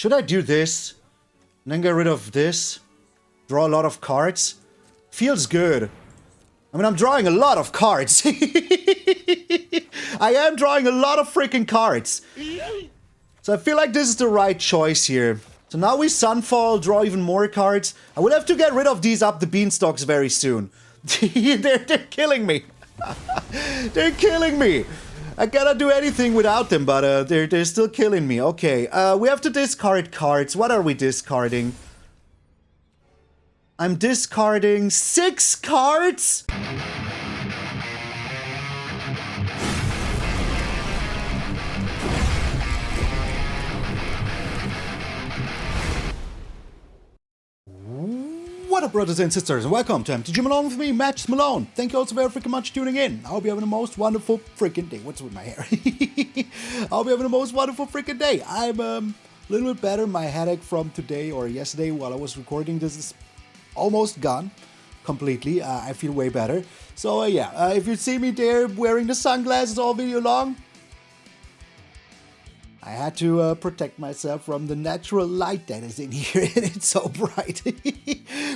Should I do this? And then get rid of this? Draw a lot of cards? Feels good. I mean, I'm drawing a lot of cards. I am drawing a lot of freaking cards. So I feel like this is the right choice here. So now we Sunfall, draw even more cards. I will have to get rid of these Up the Beanstalks very soon. they're killing me. They're killing me. I cannot do anything without them, but they're still killing me. Okay, we have to discard cards. What are we discarding? I'm discarding 6 cards? What up, brothers and sisters, and welcome to MTG Malone with me, MtgA Malone. Thank you all so very freaking much for tuning in. I hope you're having the most wonderful freaking day. What's with my hair? I hope you're having the most wonderful freaking day. I'm a little bit better. My headache from today or yesterday while I was recording this is almost gone completely. I feel way better. So yeah, if you see me there wearing the sunglasses all video long, I had to protect myself from the natural light that is in here, and it's so bright.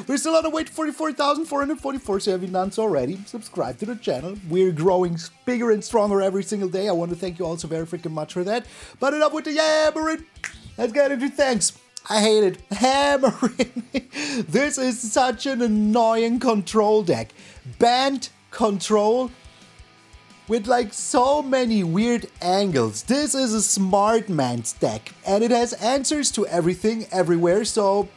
We're still on the way to 44,444, so if you've done so already, subscribe to the channel. We're growing bigger and stronger every single day. I want to thank you all so very freaking much for that. But enough with the yammering. Let's get into thanks. I hate it. Hammering. This is such an annoying control deck. Banned control with like so many weird angles. This is a smart man's deck, and it has answers to everything, everywhere, so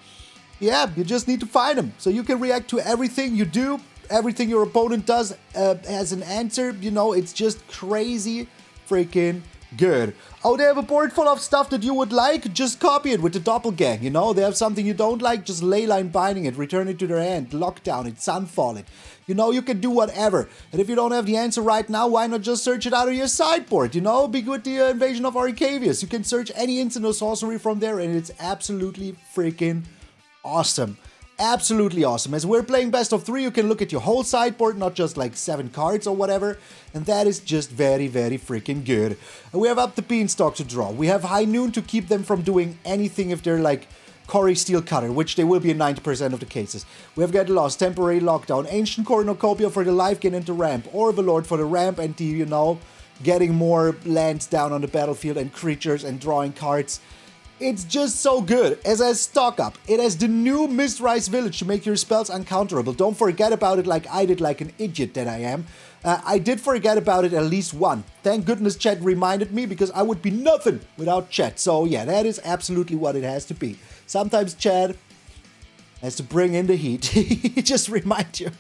yeah, you just need to find them. So you can react to everything you do, everything your opponent does has an answer, you know, it's just crazy freaking good. Oh, they have a board full of stuff that you would like? Just copy it with the Doppelgang, you know? They have something you don't like, just Leyline Binding it, return it to their hand, lockdown it, Sunfall it. You know, you can do whatever. And if you don't have the answer right now, why not just search it out of your sideboard, you know? Be with the Invasion of Arcavios. You can search any instant or sorcery from there, and it's absolutely freaking awesome. Absolutely awesome. As we're playing best of 3, you can look at your whole sideboard, not just like 7 cards or whatever. And that is just very, very freaking good. And we have Up the Beanstalk to draw. We have High Noon to keep them from doing anything if they're like Cory Steel Cutter, which they will be in 90% of the cases. We have Get Lost, Temporary Lockdown, Ancient Cornucopia for the life gain and the ramp, Overlord for the ramp and the, you know, getting more lands down on the battlefield and creatures and drawing cards. It's just so good. As a stock up, it has the new Mistrise Village to make your spells uncounterable. Don't forget about it like I did, like an idiot that I am. I did forget about it at least one. Thank goodness chat reminded me, because I would be nothing without chat. So yeah, that is absolutely what it has to be. Sometimes chat has to bring in the heat. Just remind you.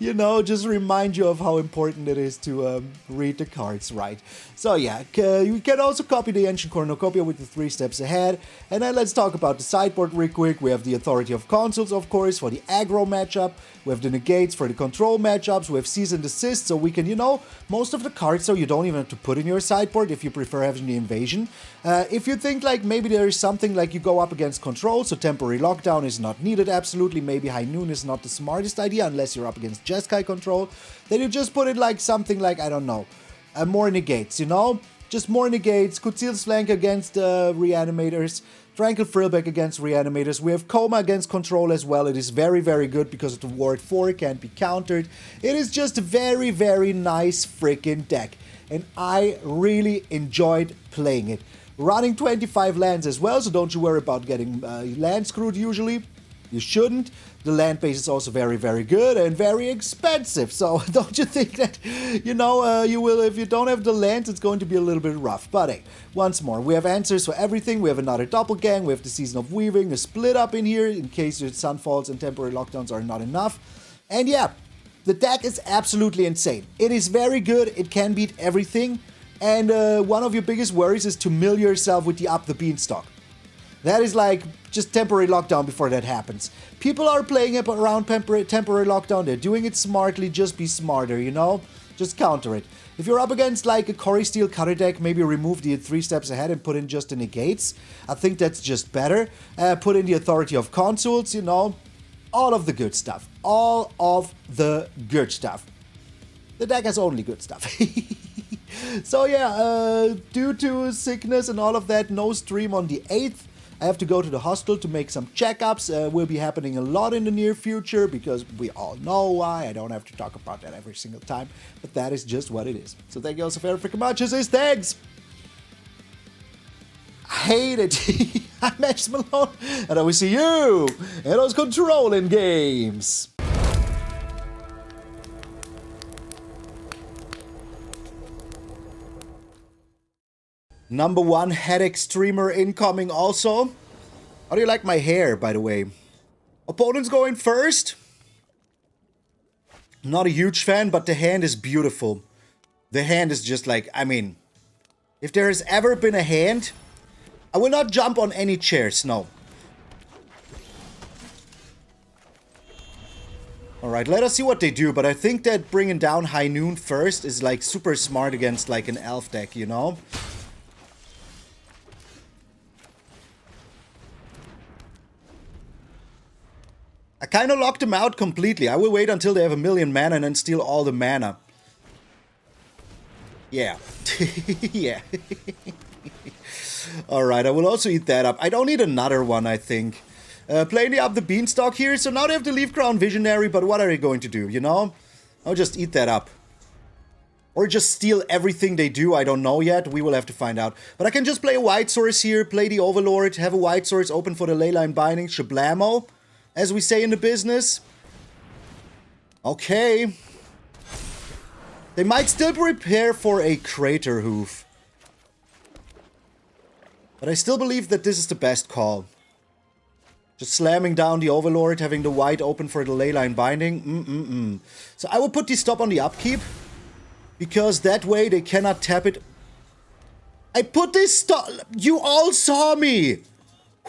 You know, just remind you of how important it is to read the cards right. So yeah, you can also copy the Ancient Cornucopia with the 3 steps ahead. And then let's talk about the sideboard real quick. We have the Authority of Consuls, of course, for the aggro matchup. We have the negates for the control matchups. We have Cease and Desist, so we can, you know, most of the cards, so you don't even have to put in your sideboard if you prefer having the invasion. If you think like maybe there is something like you go up against control, so Temporary Lockdown is not needed, absolutely. Maybe High Noon is not the smartest idea unless you're up against Jeskai control. Then you just put it like something like, I don't know, more negates, you know? Just more negates. Kutzil's Flank against Reanimators. Tranquil Frillback against Reanimators. We have Coma against Control as well. It is very, very good because of the Ward 4. It can't be countered. It is just a very, very nice freaking deck. And I really enjoyed playing it. Running 25 lands as well, so don't you worry about getting land screwed usually. You shouldn't. The land base is also very, very good and very expensive. So don't you think that, you know, you will, if you don't have the lands, it's going to be a little bit rough. But hey, once more, we have answers for everything. We have another Doppelgang. We have the Season of Weaving, a split up in here in case your Sunfalls and Temporary Lockdowns are not enough. And yeah, the deck is absolutely insane. It is very good. It can beat everything. And one of your biggest worries is to mill yourself with the Up the Beanstalk. That is like just Temporary Lockdown before that happens. People are playing it around temporary Lockdown. They're doing it smartly. Just be smarter, you know? Just counter it. If you're up against like a Cory Steel Cutter deck, maybe remove the 3 steps ahead and put in just the negates. I think that's just better. Put in the Authority of Consuls, you know? All of the good stuff. All of the good stuff. The deck has only good stuff. So yeah, due to sickness and all of that, no stream on the 8th. I have to go to the hospital to make some checkups. Will be happening a lot in the near future because we all know why. I don't have to talk about that every single time, but that is just what it is. So thank you all so very freaking much. Thanks. I hate it. I'm MTG Malone, and I will see you in those controlling games. Number 1 headache streamer incoming also. How do you like my hair, by the way? Opponent's going first. Not a huge fan, but the hand is beautiful. The hand is just like, I mean, if there has ever been a hand, I will not jump on any chairs, no. Alright, let us see what they do, but I think that bringing down High Noon first is like super smart against like an elf deck, you know? I kind of locked them out completely. I will wait until they have 1,000,000 mana and then steal all the mana. Yeah. Yeah. Alright, I will also eat that up. I don't need another one, I think. Playing the Up the Beanstalk here, so now they have to leave Crown Visionary, but what are they going to do, you know? I'll just eat that up. Or just steal everything they do, I don't know yet. We will have to find out. But I can just play a white source here, play the Overlord, have a white source open for the Leyline Binding, shablamo, as we say in the business. Okay. They might still prepare for a Crater Hoof. But I still believe that this is the best call. Just slamming down the Overlord, having the white open for the Leyline Binding. So I will put the stop on the upkeep. Because that way they cannot tap it. I put this stop. You all saw me.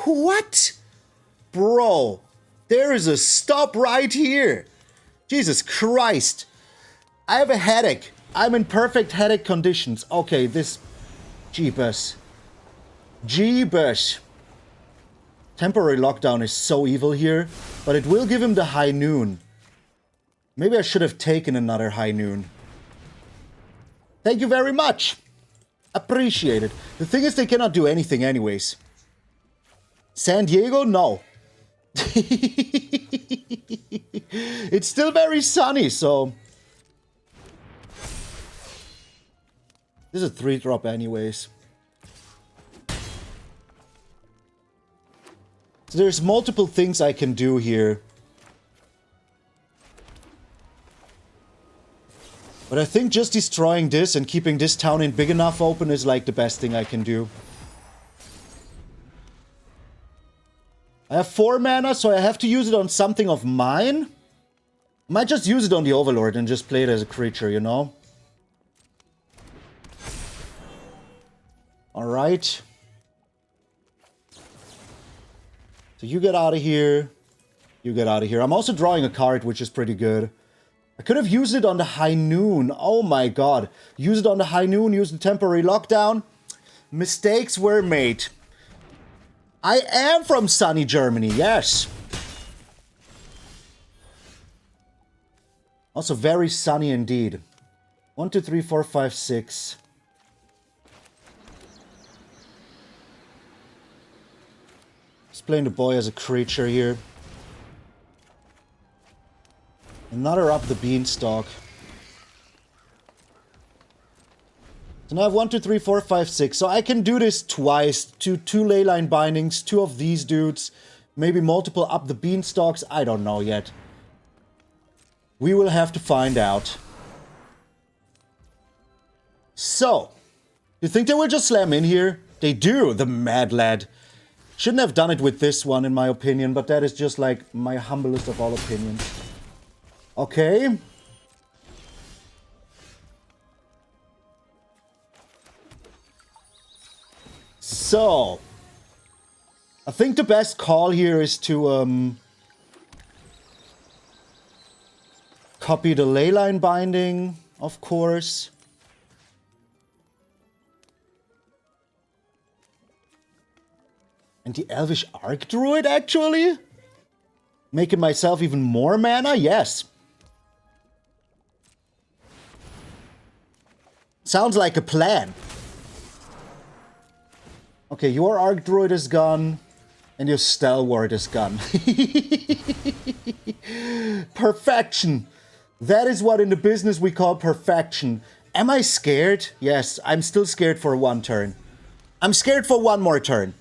What? Bro. There is a stop right here. Jesus Christ. I have a headache. I'm in perfect headache conditions. Okay, this... Jeebus. Jeebus. Temporary lockdown is so evil here. But it will give him the High Noon. Maybe I should have taken another High Noon. Thank you very much. Appreciate it. The thing is they cannot do anything anyways. San Diego? No. It's still very sunny, so... This is a 3-drop anyways. So there's multiple things I can do here. But I think just destroying this and keeping this town in big enough open is like the best thing I can do. I have 4 mana, so I have to use it on something of mine. I might just use it on the Overlord and just play it as a creature, you know? Alright. So you get out of here. You get out of here. I'm also drawing a card, which is pretty good. I could have used it on the High Noon. Oh my god. Use it on the High Noon, use the temporary lockdown. Mistakes were made. I am from sunny Germany, yes. Also very sunny indeed. 1, 2, 3, 4, 5, 6. Just playing the boy as a creature here. Another Up the Beanstalk. So now I have 1, 2, 3, 4, 5, 6. So I can do this twice. Two Leyline Bindings, 2 of these dudes. Maybe multiple Up the Beanstalks. I don't know yet. We will have to find out. So, you think they will just slam in here? They do, the mad lad. Shouldn't have done it with this one, in my opinion, but that is just like my humblest of all opinions. Okay. So, I think the best call here is to copy the Leyline Binding, of course. And the Elvish Archdruid, actually? Making myself even more mana? Yes. Sounds like a plan. Okay, your Arc Druid is gone. And your Stalwart is gone. Perfection. That is what in the business we call perfection. Am I scared? Yes, I'm still scared for one turn. I'm scared for one more turn.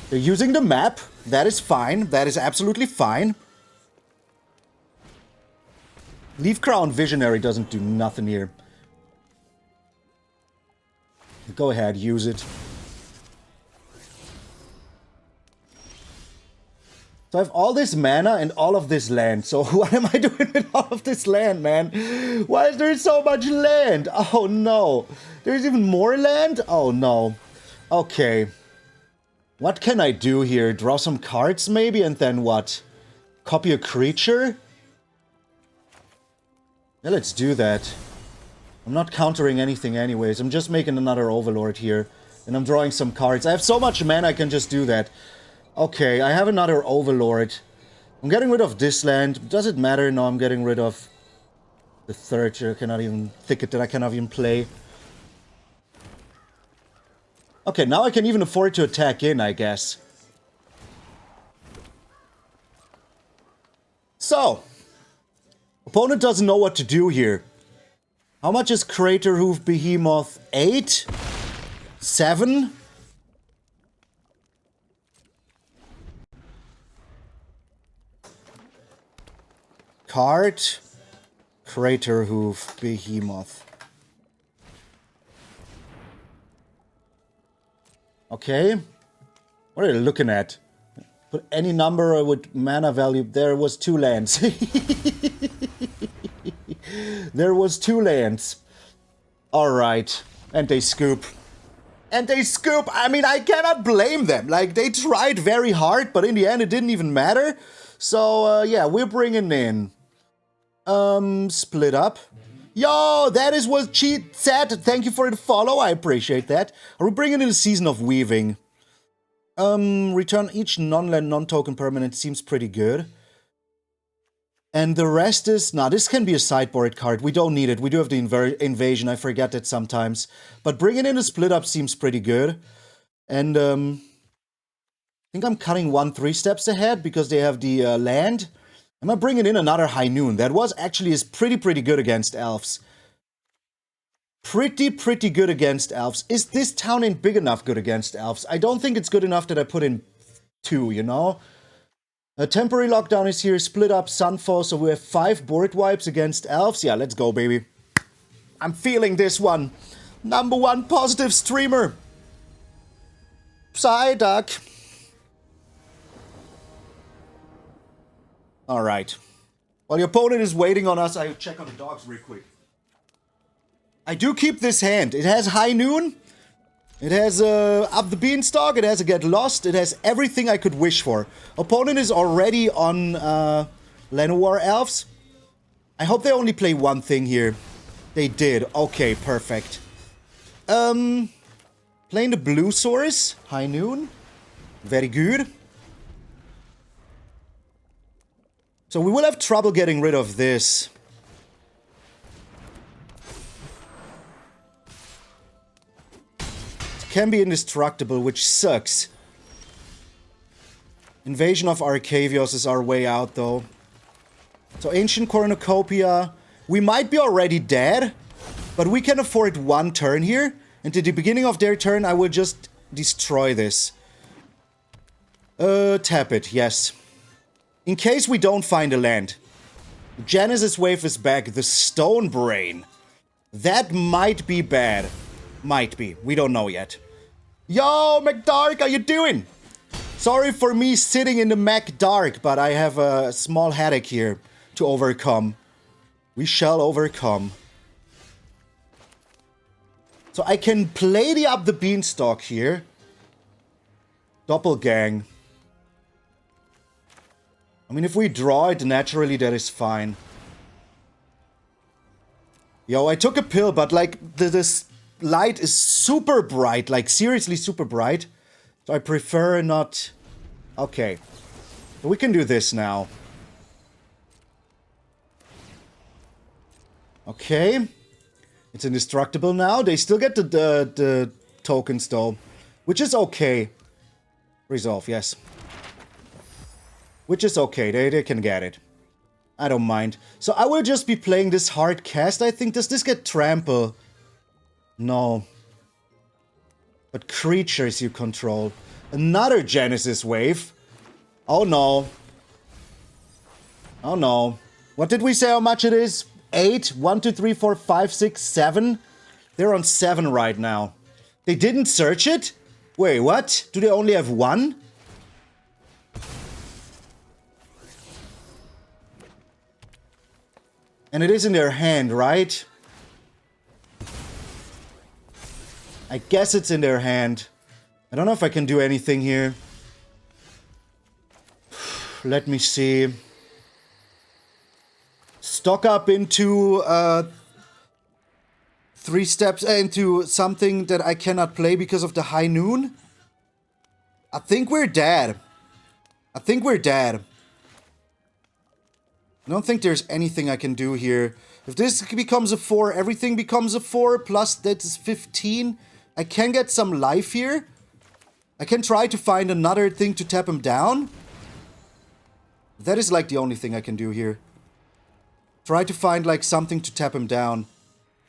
They're using the map. That is fine. That is absolutely fine. Leaf Crown Visionary doesn't do nothing here. Go ahead, use it. So I have all this mana and all of this land. So what am I doing with all of this land, man? Why is there so much land? Oh no. There's even more land? Oh no. Okay. What can I do here? Draw some cards maybe and then what? Copy a creature? Yeah, let's do that. I'm not countering anything anyways. I'm just making another Overlord here. And I'm drawing some cards. I have so much mana I can just do that. Okay, I have another Overlord. I'm getting rid of this land. Does it matter? No, I'm getting rid of the third Thicket that I cannot even play. Okay, now I can even afford to attack in, I guess. So, opponent doesn't know what to do here. How much is Crater Hoof Behemoth? 8? 7? Card. Crater Hoof Behemoth. Okay. What are you looking at? Put any number with mana value. There was 2 lands. There was 2 lands. Alright. And they scoop. And they scoop. I mean, I cannot blame them. Like, they tried very hard, but in the end it didn't even matter. So, yeah, we're bringing in... split up. Yo, that is what Cheat said. Thank you for the follow. I appreciate that. Are we bringing in a Season of Weaving? Return each non-land, non-token permanent. Seems pretty good. And the rest is... Nah, this can be a sideboard card. We don't need it. We do have the Invasion. I forget that sometimes. But bringing in a split up seems pretty good. And, I think I'm cutting 1 3 steps ahead because they have the land. Am I bringing in another High Noon? That was actually is pretty good against elves. Pretty good against elves. Is this town ain't big enough good against elves? I don't think it's good enough that I put in 2, you know? A temporary lockdown is here, split up, Sunfall, so we have 5 board wipes against elves. Yeah, let's go, baby. I'm feeling this one. #1 positive streamer. Psyduck. Alright. While your opponent is waiting on us, I'll check on the dogs real quick. I do keep this hand. It has High Noon. It has Up the Beanstalk. It has a Get Lost. It has everything I could wish for. Opponent is already on Llanowar Elves. I hope they only play one thing here. They did. Okay, perfect. Playing the Blue Source. High Noon. Very good. So we will have trouble getting rid of this. It can be indestructible, which sucks. Invasion of Arcavios is our way out, though. So Ancient Cornucopia. We might be already dead, but we can afford 1 turn here. And at the beginning of their turn, I will just destroy this. Tap it, yes. In case we don't find a land. Genesis Wave is back. The Stone Brain. That might be bad. Might be. We don't know yet. Yo, McDark, how you doing? Sorry for me sitting in the McDark, but I have a small headache here to overcome. We shall overcome. So I can play the Up the Beanstalk here. Doppelgang. I mean, if we draw it naturally, that is fine. Yo, I took a pill, but like, this light is super bright. Like, seriously super bright. So I prefer not... Okay. We can do this now. Okay. It's indestructible now. They still get the tokens though. Which is okay. Resolve, yes. Which is okay. They can get it. I don't mind. So I will just be playing this hard cast, I think. Does this get trample? No. But creatures you control. Another Genesis wave. Oh no. Oh no. What did we say how much it is? 8? 1, 2, 3, 4, 5, 6, 7? They're on 7 right now. They didn't search it? Wait, what? Do they only have 1? And it is in their hand, right? I guess it's in their hand. I don't know if I can do anything here. Let me see. Stock up into 3 steps into something that I cannot play because of the high noon. I think we're dead. I think we're dead. I don't think there's anything I can do here. If this becomes a 4, everything becomes a 4, plus that's 15. I can get some life here. I can try to find another thing to tap him down. That is like the only thing I can do here. Try to find like something to tap him down.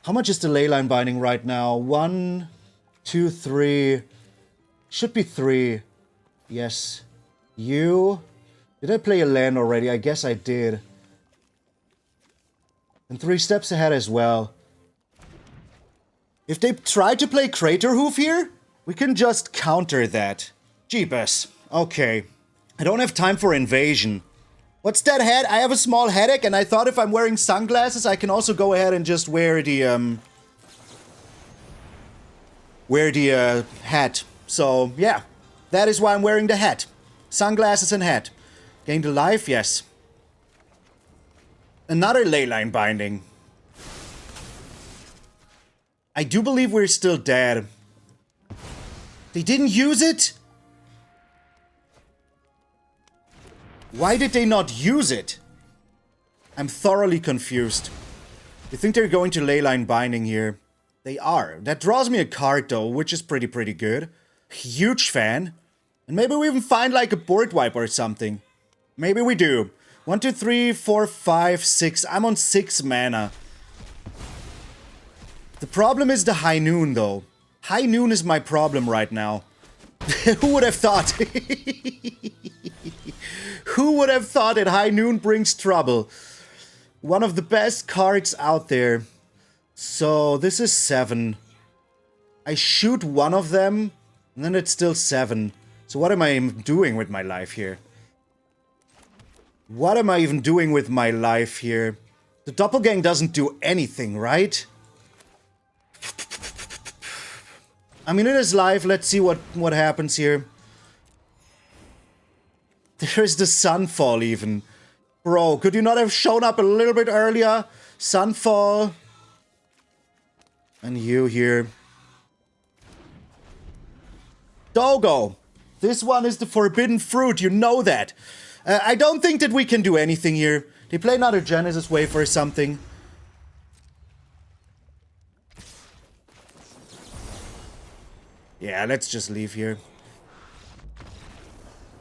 How much is the Leyline Binding right now? 1, 2, 3. Should be 3. Yes. You. Did I play a land already? I guess I did. And 3 steps ahead as well. If they try to play Crater Hoof here, we can just counter that. Jeebus. Okay. I don't have time for invasion. What's that head? I have a small headache, and I thought if I'm wearing sunglasses, I can also go ahead and just wear the, hat. So, yeah. That is why I'm wearing the hat. Sunglasses and hat. Gain the life? Yes. Another Leyline Binding. I do believe we're still dead. They didn't use it? Why did they not use it? I'm thoroughly confused. You think they're going to Leyline Binding here? They are. That draws me a card though, which is pretty good. Huge fan. And maybe we even find like a board wipe or something. Maybe we do. 1, 2, 3, 4, 5, 6. I'm on 6 mana. The problem is the high noon, though. High noon is my problem right now. Who would have thought? Who would have thought that high noon brings trouble? One of the best cards out there. So, this is 7. I shoot one of them, and then it's still 7. So what am I doing with my life here? What am I even doing with my life here? The Doppelgang doesn't do anything, right? I mean, it is live. Let's see what happens here. There's the Sunfall even. Bro, could you not have shown up a little bit earlier? Sunfall. And you here. Dogo. This one is the forbidden fruit, you know that. I don't think that we can do anything here. They play another Genesis wave or something. Yeah, let's just leave here.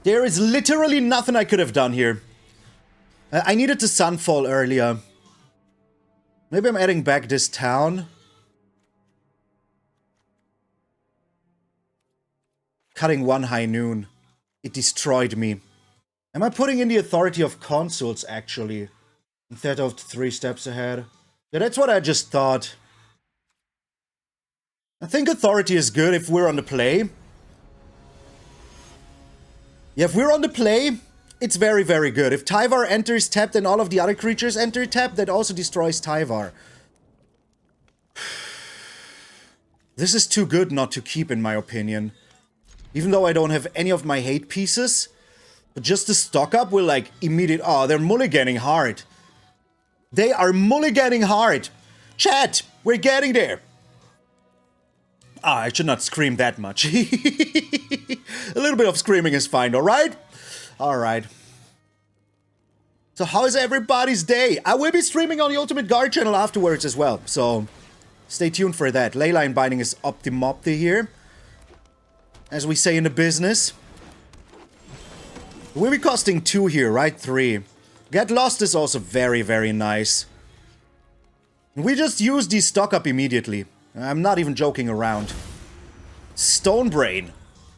There is literally nothing I could have done here. I needed the Sunfall earlier. Maybe I'm adding back this town. Cutting one high noon. It destroyed me. Am I putting in the authority of consuls, actually? Instead of 3 steps ahead? Yeah, that's what I just thought. I think authority is good if we're on the play. Yeah, if we're on the play, it's very, very good. If Tyvar enters tapped and all of the other creatures enter tapped, that also destroys Tyvar. This is too good not to keep, in my opinion. Even though I don't have any of my hate pieces. But just the stock up will like immediate... Oh, they're mulliganing hard. They are mulliganing hard. Chat, we're getting there. Ah, I should not scream that much. A little bit of screaming is fine, alright? Alright. So how is everybody's day? I will be streaming on the Ultimate Guard channel afterwards as well, so stay tuned for that. Leyline Binding is up the Mopti here, as we say in the business. We'll be costing 2 here, right? 3. Get Lost is also very, very nice. We just use the stock up immediately. I'm not even joking around. Stonebrain.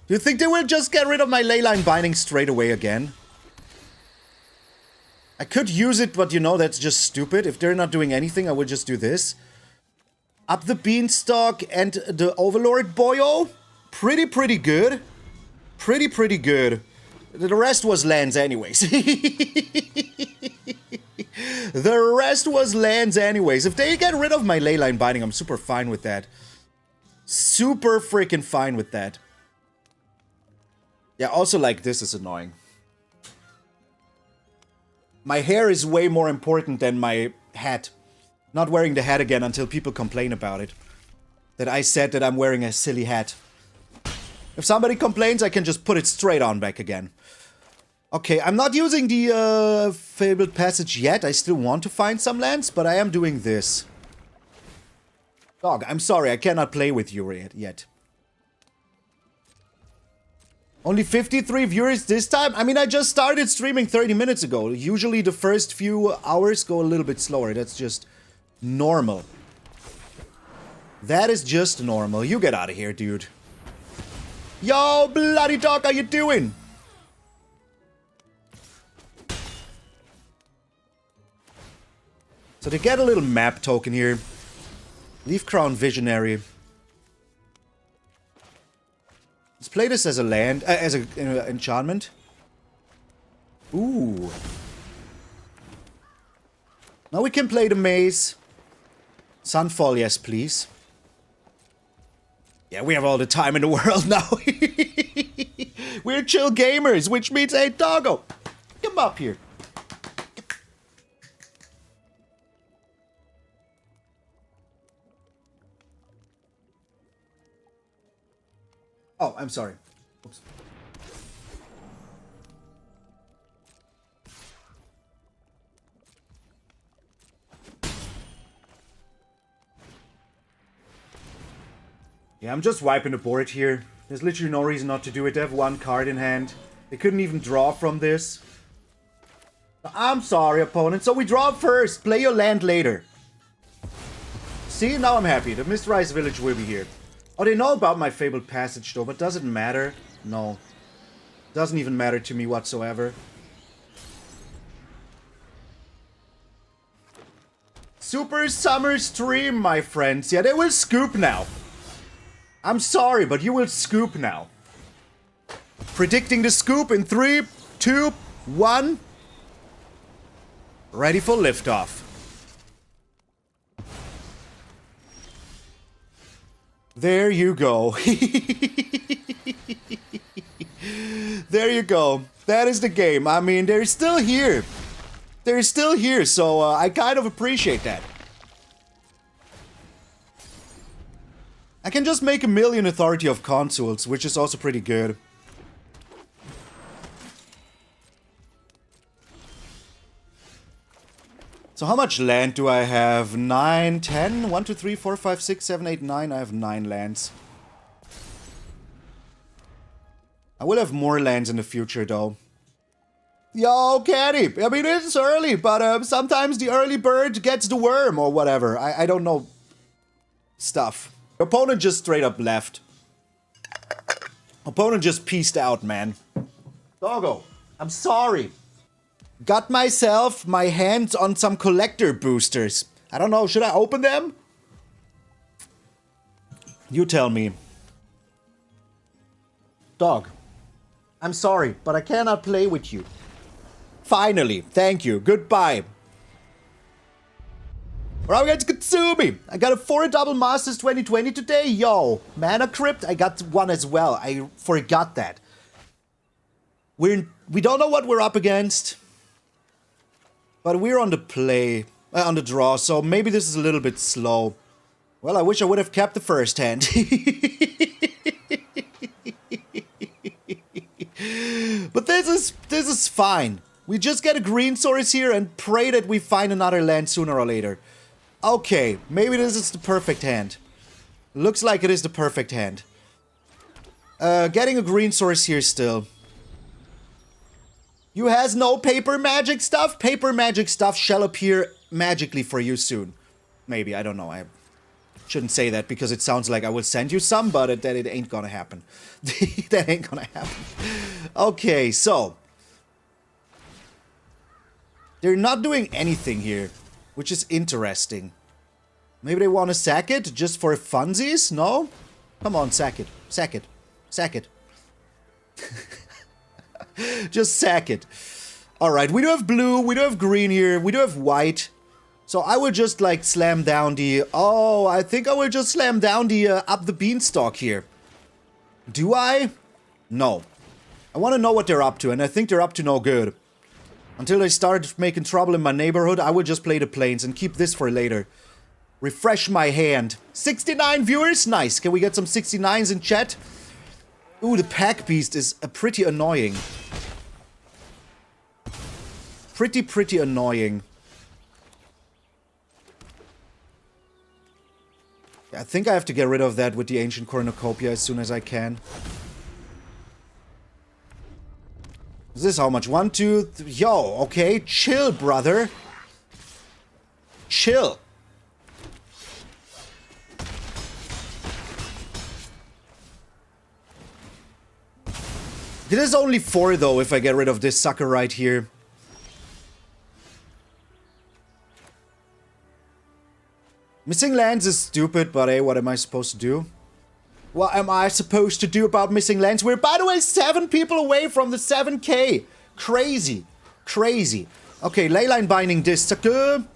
Do you think they will just get rid of my Leyline Binding straight away again? I could use it, but you know, that's just stupid. If they're not doing anything, I would just do this. Up the Beanstalk and the Overlord boyo. Pretty good. Pretty good. The rest was lands anyways. The rest was lands anyways. If they get rid of my Leyline Binding, I'm super fine with that. Super freaking fine with that. Yeah, also like this is annoying. My hair is way more important than my hat. Not wearing the hat again until people complain about it. That I said that I'm wearing a silly hat. If somebody complains, I can just put it straight on back again. Okay, I'm not using the Fabled Passage yet. I still want to find some lands, but I am doing this. Dog, I'm sorry, I cannot play with you yet. Only 53 viewers this time? I mean, I just started streaming 30 minutes ago. Usually the first few hours go a little bit slower. That's just normal. That is just normal. You get out of here, dude. Yo, bloody dog, how you doing? So to get a little map token here. Leaf Crown Visionary. Let's play this as a land, as an enchantment. Ooh. Now we can play the maze. Sunfall, yes, please. Yeah, we have all the time in the world now. We're chill gamers, which means, hey, doggo, come up here. Oh, I'm sorry. Oops. Yeah, I'm just wiping the board here. There's literally no reason not to do it. They have 1 card in hand. They couldn't even draw from this. I'm sorry, opponent. So we draw first. Play your land later. See, now I'm happy. The Mistrise Village will be here. Oh, they know about my Fabled Passage, though, but does it matter? No. Doesn't even matter to me whatsoever. Super Summer Stream, my friends. Yeah, they will scoop now. I'm sorry, but you will scoop now. Predicting the scoop in 3, 2, 1. Ready for liftoff. There you go. There you go. That is the game. I mean, they're still here. They're still here, so I kind of appreciate that. I can just make 1,000,000 Authority of Consuls, which is also pretty good. So how much land do I have? 9, 10? 1, 2, 3, 4, 5, 6, 7, 8, 9. I have 9 lands. I will have more lands in the future, though. Yo, Caddy! I mean, it's early, but sometimes the early bird gets the worm, or whatever. I don't know. Stuff. Opponent just straight up left. Opponent just peaced out, man. Doggo, I'm sorry. Got myself my hands on some collector boosters. I don't know, should I open them? You tell me. Dog, I'm sorry, but I cannot play with you. Finally, thank you, goodbye. Alright, we got Katsumi. I got a 4 Double Masters 2020 today. Yo, Mana Crypt, I got one as well. I forgot that. We don't know what we're up against. But we're on the play, on the draw, so maybe this is a little bit slow. Well, I wish I would have kept the first hand. But this is fine. We just get a green source here and pray that we find another land sooner or later. Okay, maybe this is the perfect hand. Looks like it is the perfect hand. Getting a green source here still. You has no paper magic stuff? Paper magic stuff shall appear magically for you soon. Maybe, I don't know. I shouldn't say that because it sounds like I will send you some, but that it ain't gonna happen. That ain't gonna happen. Okay, so. They're not doing anything here, which is interesting. Maybe they want to sack it just for funsies? No? Come on, sack it. Sack it. Sack it. Just sack it. Alright, we do have blue, we do have green here, we do have white. So I will just like slam down the... Oh, I think I will just slam down the Up the Beanstalk here. Do I? No. I want to know what they're up to, and I think they're up to no good. Until they start making trouble in my neighborhood, I will just play the plains and keep this for later. Refresh my hand. 69 viewers? Nice. Can we get some 69s in chat? Ooh, the Pack Beast is pretty annoying. Pretty annoying. I think I have to get rid of that with the Ancient Cornucopia as soon as I can. Is this how much? 1, 2, 3. Yo, okay. Chill, brother. Chill. It is only 4 though if I get rid of this sucker right here. Missing lands is stupid, but hey, what am I supposed to do? What am I supposed to do about missing lands? We're, by the way, 7 people away from the 7k. Crazy. Crazy. Okay, Leyline Binding this sucker. And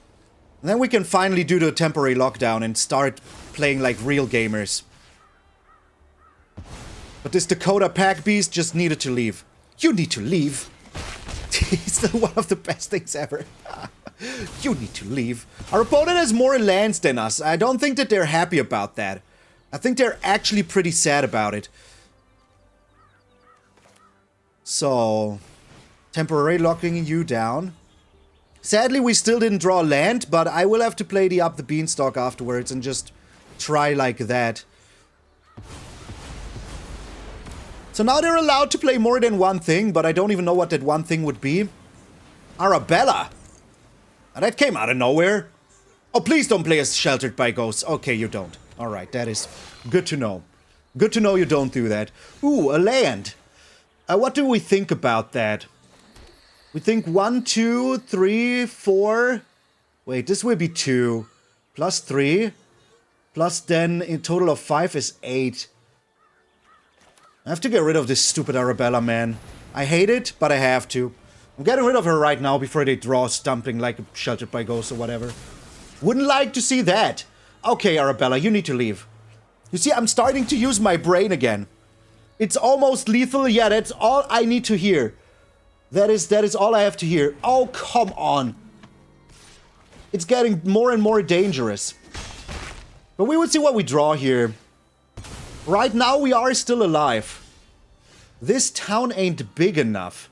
then we can finally do the temporary lockdown and start playing like real gamers. But this Dakota Pack Beast just needed to leave. You need to leave. He's still one of the best things ever. You need to leave. Our opponent has more lands than us. I don't think that they're happy about that. I think they're actually pretty sad about it. So, temporary locking you down. Sadly, we still didn't draw land, but I will have to play the Up the Beanstalk afterwards and just try like that. So now they're allowed to play more than one thing, but I don't even know what that one thing would be. Arabella! That came out of nowhere. Oh, please don't play as Sheltered by Ghosts. Okay, you don't. Alright, that is good to know. Good to know you don't do that. Ooh, a land. What do we think about that? We think 1, 2, 3, 4... Wait, this will be 2. Plus 3. Plus then, in total of 5 is 8. I have to get rid of this stupid Arabella, man. I hate it, but I have to. I'm getting rid of her right now before they draw Stumping like a Sheltered by Ghosts or whatever. Wouldn't like to see that. Okay, Arabella, you need to leave. You see, I'm starting to use my brain again. It's almost lethal. Yeah, that's all I need to hear. That is all I have to hear. Oh, come on. It's getting more and more dangerous. But we will see what we draw here. Right now, we are still alive. This town ain't big enough.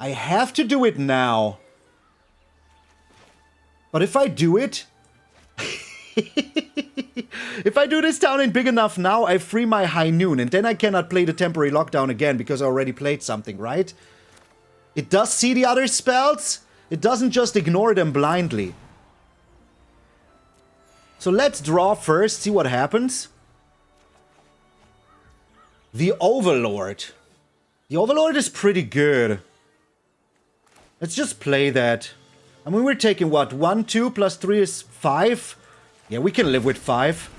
I have to do it now. But if I do it... if I do this town ain't big enough now, I free my High Noon. And then I cannot play the temporary lockdown again because I already played something, right? It does see the other spells. It doesn't just ignore them blindly. So let's draw first, see what happens. The Overlord. The Overlord is pretty good. Let's just play that. I mean, we're taking what? 1, 2 plus 3 is 5? Yeah, we can live with 5.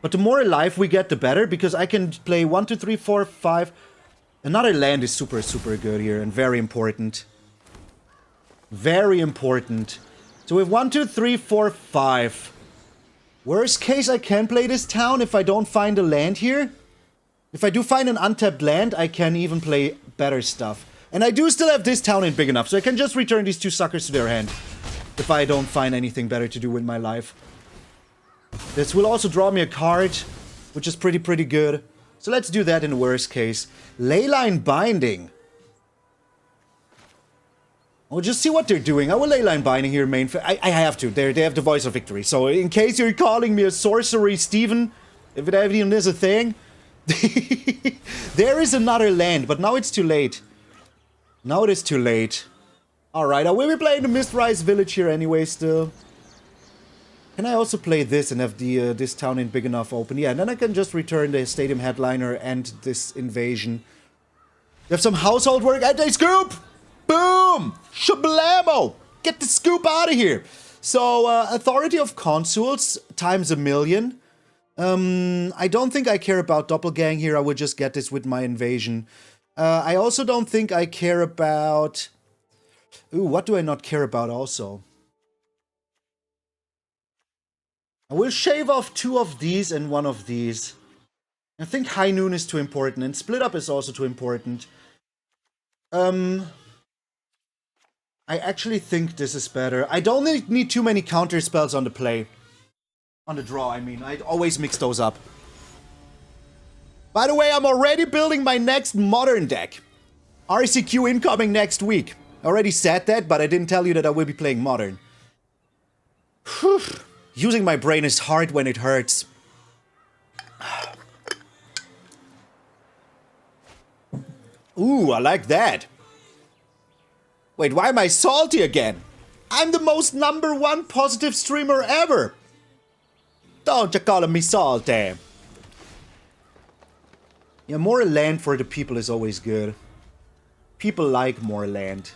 But the more alive we get, the better, because I can play 1, 2, 3, 4, 5. Another land is super good here and very important. Very important. So we have 1, 2, 3, 4, 5. Worst case, I can play this town if I don't find a land here. If I do find an untapped land, I can even play better stuff. And I do still have this town ain't big enough, so I can just return these 2 suckers to their hand. If I don't find anything better to do with my life. This will also draw me a card, which is pretty good. So let's do that in the worst case. Leyline Binding. We'll just see what they're doing. I will Leyline Binding here, main. I have to. They have the voice of victory. So in case you're calling me a sorcery, Steven, if it even is a thing, there is another land, but now it's too late. Now it is too late. Alright, I will be playing the Mistrise Village here anyway still. Can I also play this and have the this town in big enough open? Yeah, and then I can just return the Stadium Headliner and this invasion. You have some household work. Anti-scoop! Boom! Shablamo! Get the scoop out of here! So, Authority of Consuls times 1,000,000. I don't think I care about Doppelgang here. I would just get this with my invasion. I also don't think I care about... Ooh, what do I not care about also? I will shave off 2 of these and 1 of these. I think High Noon is too important, and Split Up is also too important. I actually think this is better. I don't need too many counter spells on the play. On the draw, I mean. I'd always mix those up. By the way, I'm already building my next Modern deck. RCQ incoming next week. I already said that, but I didn't tell you that I will be playing Modern. Whew. Using my brain is hard when it hurts. Ooh, I like that. Wait, why am I salty again? I'm the most #1 positive streamer ever. Don't you call me salty. Yeah, more land for the people is always good. People like more land.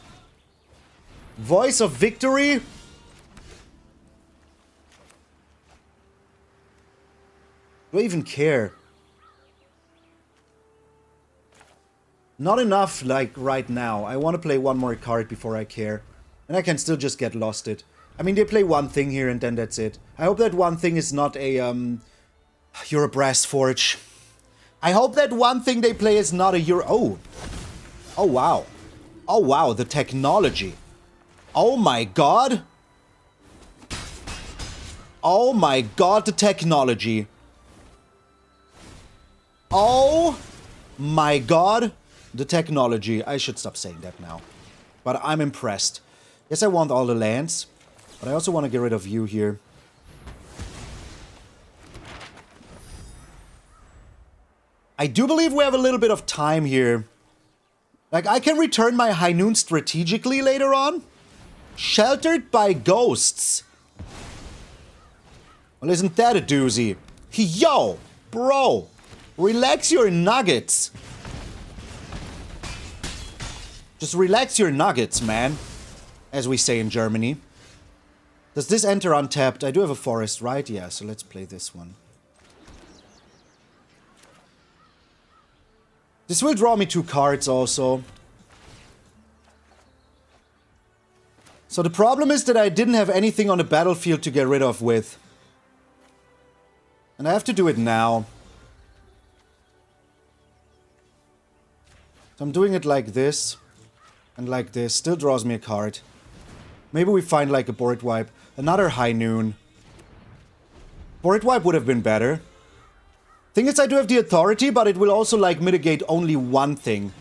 Voice of Victory. Do I even care? Not enough, like, right now. I want to play 1 more card before I care. And I can still just get losted. I mean, they play 1 thing here and then that's it. I hope that 1 thing is not a, You're a Brass Forge. I hope that 1 thing they play is not a Oh! Oh, wow. Oh, wow, the technology. Oh my god! Oh my god, the technology. Oh my god, the technology. I should stop saying that now. But I'm impressed. Yes, I want all the lands. But I also want to get rid of you here. I do believe we have a little bit of time here. Like, I can return my High Noon strategically later on. Sheltered by ghosts. Well, isn't that a doozy? Yo, bro. Relax your nuggets. Just relax your nuggets, man. As we say in Germany. Does this enter untapped? I do have a forest, right? Yeah, so let's play this one. This will draw me 2 cards also. So the problem is that I didn't have anything on the battlefield to get rid of with. And I have to do it now. So I'm doing it like this. And like this. Still draws me a card. Maybe we find like a board wipe. Another High Noon. Board wipe would have been better. Thing is, I do have the authority, but it will also like mitigate only 1 thing.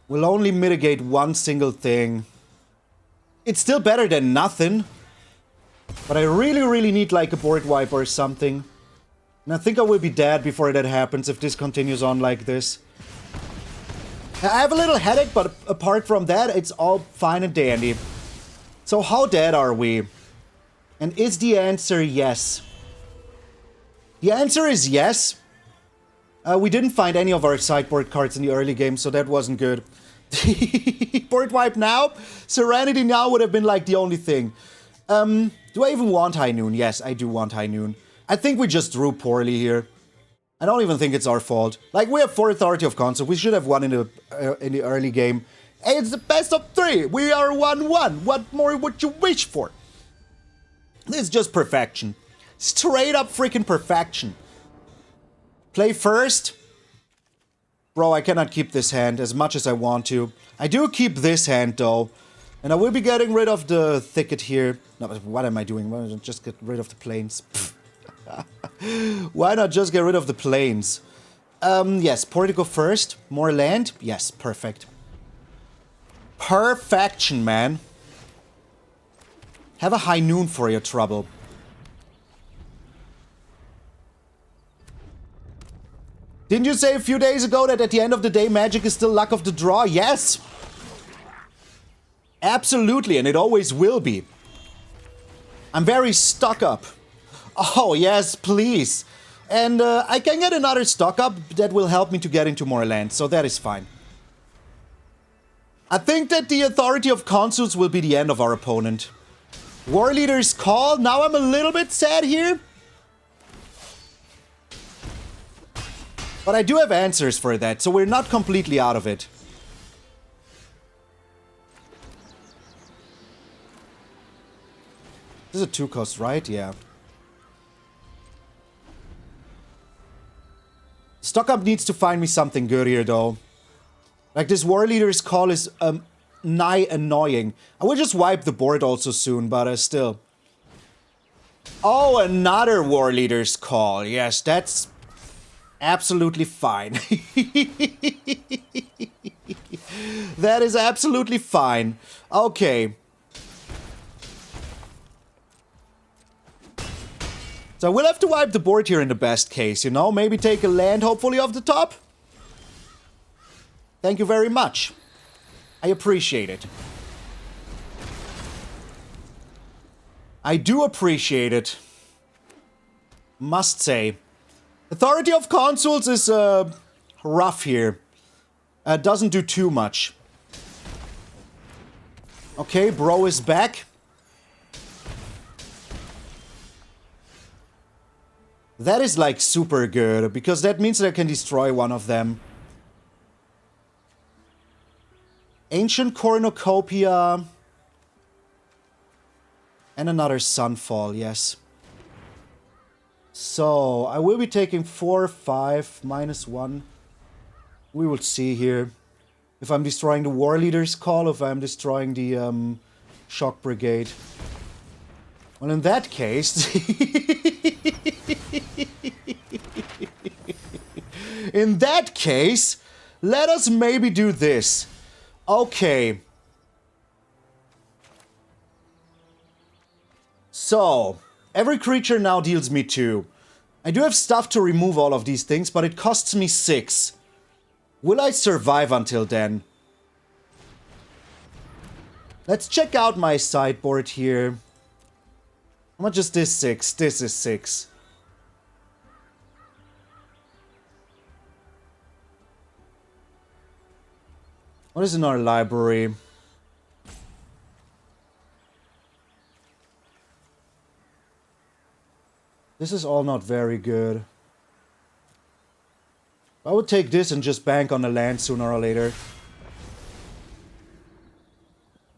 Will only mitigate 1 single thing. It's still better than nothing. But I really, really need like a board wipe or something. And I think I will be dead before that happens if this continues on like this. I have a little headache, but apart from that, it's all fine and dandy. So how dead are we? And is the answer yes? The answer is yes. We didn't find any of our sideboard cards in the early game, so that wasn't good. Board wipe now? Serenity now would have been like the only thing. Do I even want High Noon? Yes, I do want High Noon. I think we just drew poorly here. I don't even think it's our fault. Like, we have 4 Authority of Consul. We should have won in the early game. Hey, it's the best of 3. We are 1-1. What more would you wish for? This is just perfection. Straight up freaking perfection. Play first. Bro, I cannot keep this hand as much as I want to. I do keep this hand, though. And I will be getting rid of the Thicket here. No, but what am I doing? Why don't I just get rid of the plains? Why not just get rid of the plains? Yes, Portico first. More land. Yes, perfect. Perfection, man. Have a high noon for your trouble. Didn't you say a few days ago that at the end of the day, magic is still luck of the draw? Yes! Absolutely, and it always will be. I'm very stuck up. Oh, yes, please. And I can get another stock up that will help me to get into more land, so that is fine. I think that the Authority of Consuls will be the end of our opponent. War Leader's Call. Now I'm a little bit sad here. But I do have answers for that, so we're not completely out of it. This is a 2-cost, right? Yeah. Stock up needs to find me something good here, though. Like, this War Leader's Call is nigh annoying. I will just wipe the board also soon, but still. Oh, another War Leader's Call. Yes, that's absolutely fine. That is absolutely fine. Okay. So we'll have to wipe the board here in the best case, you know? Maybe take a land, hopefully, off the top. Thank you very much. I appreciate it. I do appreciate it. Must say. Authority of Consuls is rough here. Doesn't do too much. Okay, bro is back. That is like super good, because that means that I can destroy one of them. Ancient Cornucopia. And another Sunfall, yes. So, I will be taking 4, 5, -1. We will see here. If I'm destroying the War Leader's Call, if I'm destroying the Shock Brigade. Well, in that case... in that case, let us maybe do this. Okay. So, every creature now deals me 2. I do have stuff to remove all of these things, but it costs me 6. Will I survive until then? Let's check out my sideboard here. How much is this? 6. This is 6. What is in our library? This is all not very good. I would take this and just bank on the land sooner or later.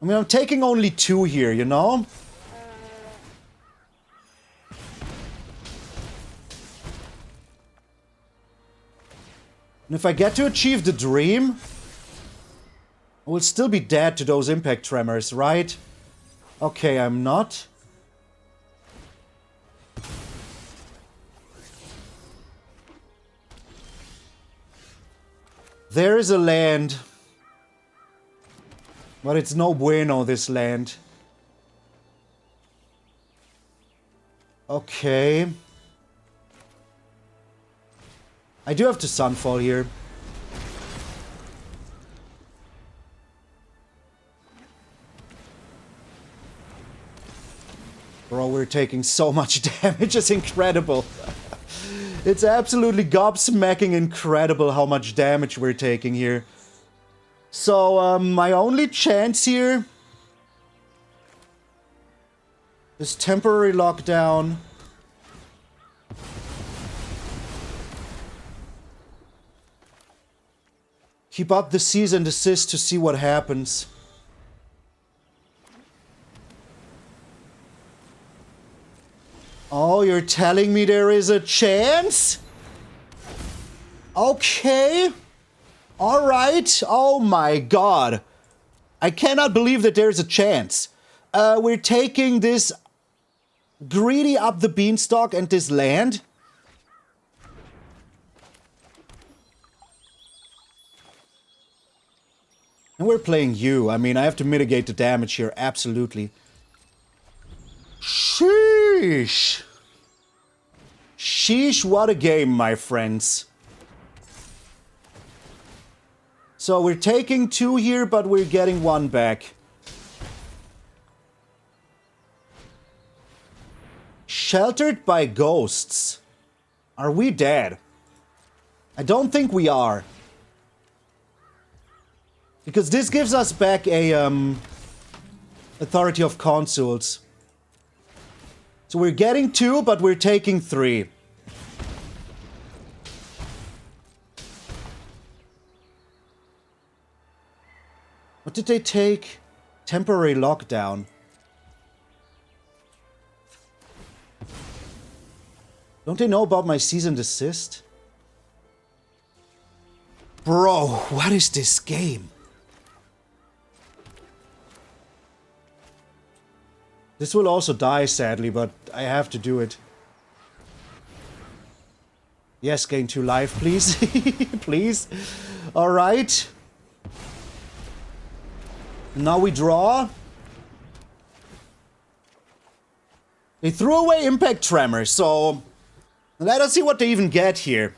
I mean, I'm taking only 2 here, you know? And if I get to achieve the dream, I will still be dead to those impact tremors, right? Okay, I'm not. There is a land. But it's no bueno, this land. Okay. I do have to Sunfall here. Bro, we're taking so much damage, it's incredible. It's absolutely gobsmacking incredible how much damage we're taking here. So, my only chance here is temporary lockdown. Keep up the cease and desist to see what happens. Oh, you're telling me there is a chance? Okay. Alright. Oh my god. I cannot believe that there's a chance. We're taking this greedy Up the Beanstalk and this land. And we're playing you. I mean, I have to mitigate the damage here, absolutely. Sheesh! Sheesh, what a game, my friends. So we're taking 2 here, but we're getting 1 back. Sheltered by ghosts. Are we dead? I don't think we are. Because this gives us back a, Authority of Consuls. So we're getting 2, but we're taking 3. What did they take? Temporary lockdown. Don't they know about my cease and desist? Bro, what is this game? This will also die, sadly, but I have to do it. Yes, gain 2 life, please. Please. Alright. Now we draw. They threw away Impact Tremor, so let us see what they even get here.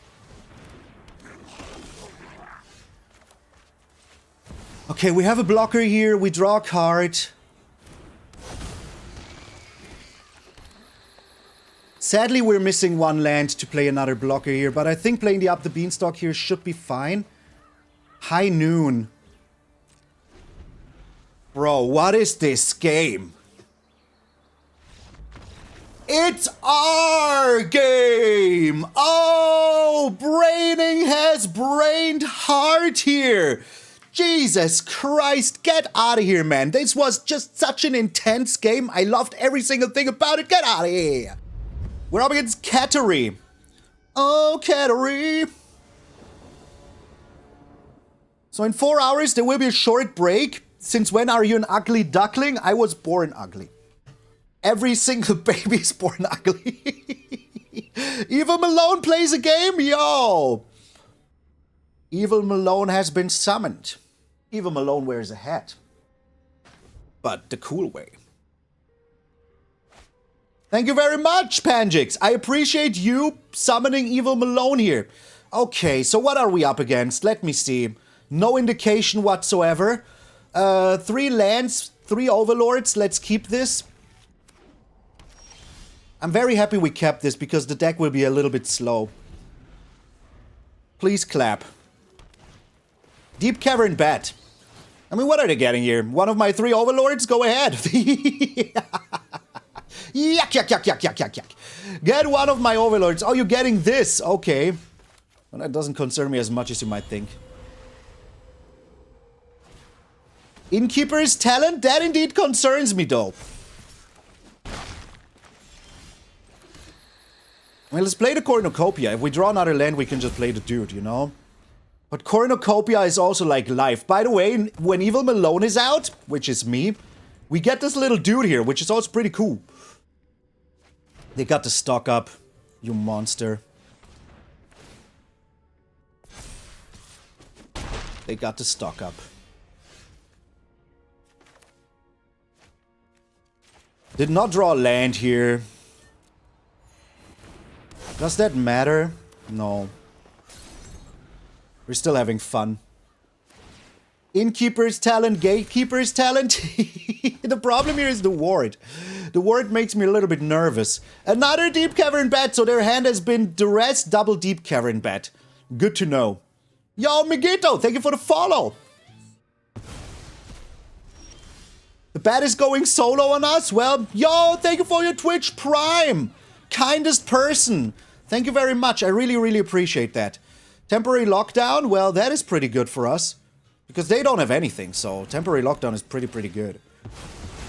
Okay, we have a blocker here. We draw a card. Sadly, we're missing 1 land to play another blocker here, but I think playing the Up the Beanstalk here should be fine. High Noon. Bro, what is this game? It's our game! Oh, Braining has brained hard here. Jesus Christ, get out of here, man. This was just such an intense game. I loved every single thing about it. Get out of here. We're up against Cattery. Oh, Cattery. So in 4 hours, there will be a short break. Since when are you an ugly duckling? I was born ugly. Every single baby is born ugly. Evil Malone plays a game? Yo! Evil Malone has been summoned. Evil Malone wears a hat. But the cool way. Thank you very much, Panjix. I appreciate you summoning Evil Malone here. Okay, so what are we up against? Let me see. No indication whatsoever. 3 lands, 3 overlords. Let's keep this. I'm very happy we kept this because the deck will be a little bit slow. Please clap. Deep Cavern Bat. I mean, what are they getting here? 1 of my 3 overlords? Go ahead. Yuck, yuck, yuck, yuck, yuck, yuck, yuck. Get 1 of my overlords. Oh, you're getting this. Okay. Well, that doesn't concern me as much as you might think. Innkeeper's Talent? That indeed concerns me, though. Well, let's play the Cornucopia. If we draw another land, we can just play the dude, you know? But Cornucopia is also like life. By the way, when Evil Malone is out, which is me, we get this little dude here, which is also pretty cool. They got the stock up, you monster. They got the stock up. Did not draw land here. Does that matter? No. We're still having fun. Innkeeper's Talent, Gatekeeper's Talent. The problem here is the ward. The ward makes me a little bit nervous. Another Deep Cavern Bat, so their hand has been duress, double Deep Cavern Bat. Good to know. Yo, Migito, thank you for the follow. The bat is going solo on us? Well, yo, thank you for your Twitch Prime. Kindest person. Thank you very much. I really, really appreciate that. Temporary lockdown? Well, that is pretty good for us. Because they don't have anything, so temporary lockdown is pretty good.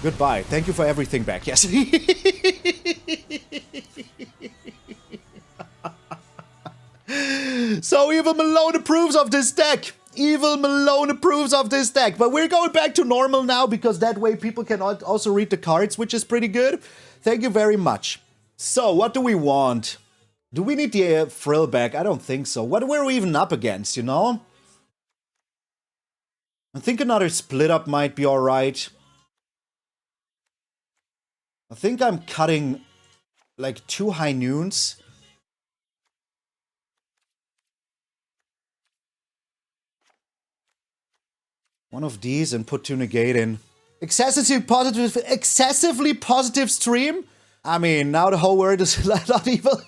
Goodbye. Thank you for everything back. Yes. So Evil Malone approves of this deck. Evil Malone approves of this deck. But we're going back to normal now because that way people can also read the cards, which is pretty good. Thank you very much. So, what do we want? Do we need the frill back? I don't think so. What were we even up against, you know? I think another split up might be alright. I think I'm cutting like 2 high noons. One of these and put 2 negate in. Excessively positive stream? I mean, now the whole world is not evil.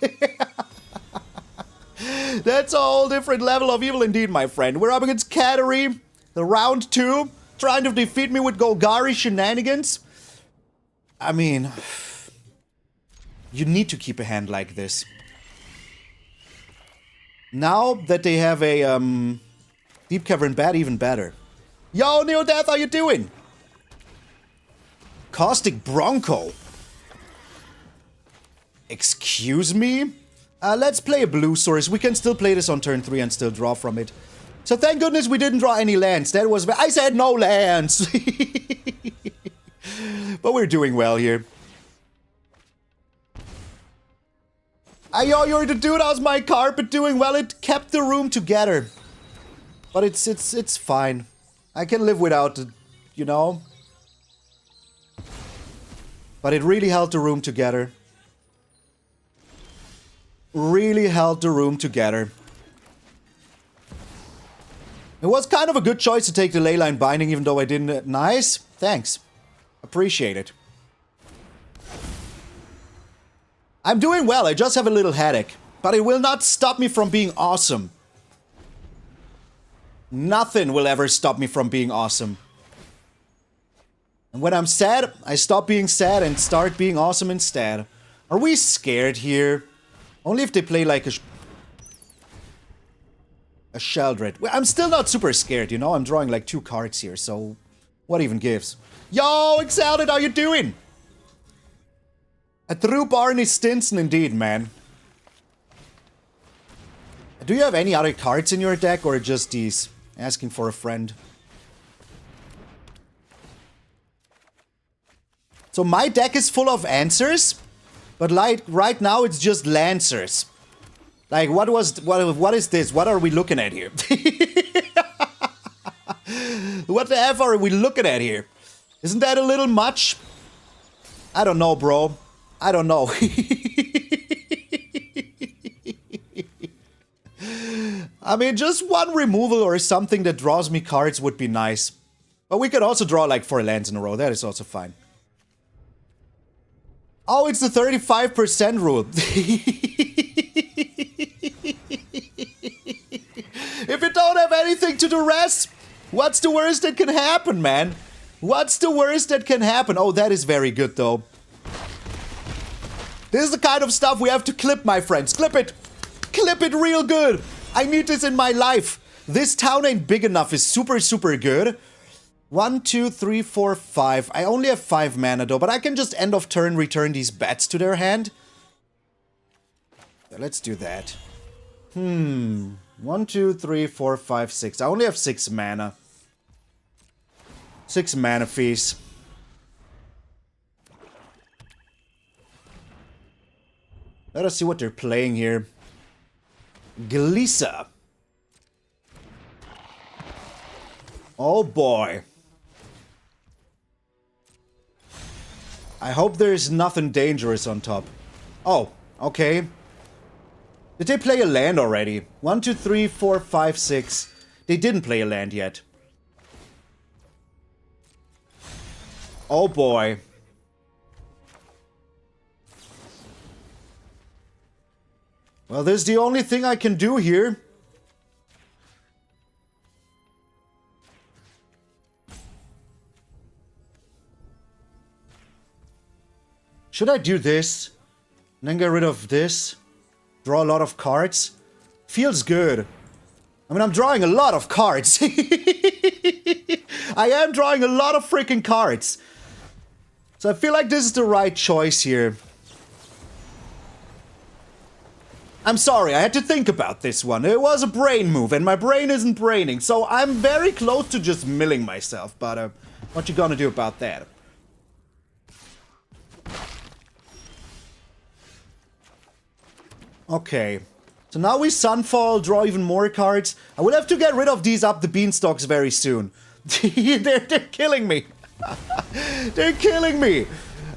That's a whole different level of evil indeed, my friend. We're up against Kateri, the round 2, trying to defeat me with Golgari shenanigans. I mean, you need to keep a hand like this. Now that they have a Deep Cavern Bat, even better. Yo, Neodeath, how you doing? Caustic Bronco. Excuse me? Let's play a blue source. We can still play this on turn 3 and still draw from it. So thank goodness we didn't draw any lands. That was... I said no lands! But we're doing well here. Yo, you're the dude how's my carpet doing? Well, it kept the room together. But it's fine. I can live without it, you know? But it really held the room together. Really held the room together. It was kind of a good choice to take the Leyline Binding, even though I didn't... Nice. Thanks. Appreciate it. I'm doing well, I just have a little headache. But it will not stop me from being awesome. Nothing will ever stop me from being awesome. And when I'm sad, I stop being sad and start being awesome instead. Are we scared here? Only if they play like a Sheldred. Well, I'm still not super scared, you know? I'm drawing like 2 cards here, so... What even gives? Yo, Exalted, how you doing? A true Barney Stinson indeed, man. Do you have any other cards in your deck, or just these? Asking for a friend. So my deck is full of answers, but like right now it's just Lancers. Like what is this? What are we looking at here? What the F are we looking at here? Isn't that a little much? I don't know, bro. I don't know. I mean, just one removal or something that draws me cards would be nice. But we could also draw like 4 lands in a row. That is also fine. Oh, it's the 35% rule. If you don't have anything to do rest, what's the worst that can happen, man? What's the worst that can happen? Oh, that is very good, though. This is the kind of stuff we have to clip, my friends. Clip it. Clip it real good. I need this in my life. This town ain't big enough is super, super good. 1, 2, 3, 4, 5. I only have 5 mana, though, but I can just end of turn return these bats to their hand. Let's do that. 1, 2, 3, 4, 5, 6. I only have 6 mana. 6 mana fees. Let us see what they're playing here. Glisa. Oh boy. I hope there's nothing dangerous on top. Oh, okay. Did they play a land already? 1, 2, 3, 4, 5, 6. They didn't play a land yet. Oh boy. Well, this is the only thing I can do here. Should I do this? And then get rid of this? Draw a lot of cards? Feels good. I mean, I'm drawing a lot of cards. I am drawing a lot of freaking cards. So I feel like this is the right choice here. I'm sorry, I had to think about this one. It was a brain move, and my brain isn't braining. So I'm very close to just milling myself. But what you gonna do about that? Okay, so now we Sunfall, draw even more cards. I will have to get rid of these Up the Beanstalks very soon. they're killing me. They're killing me.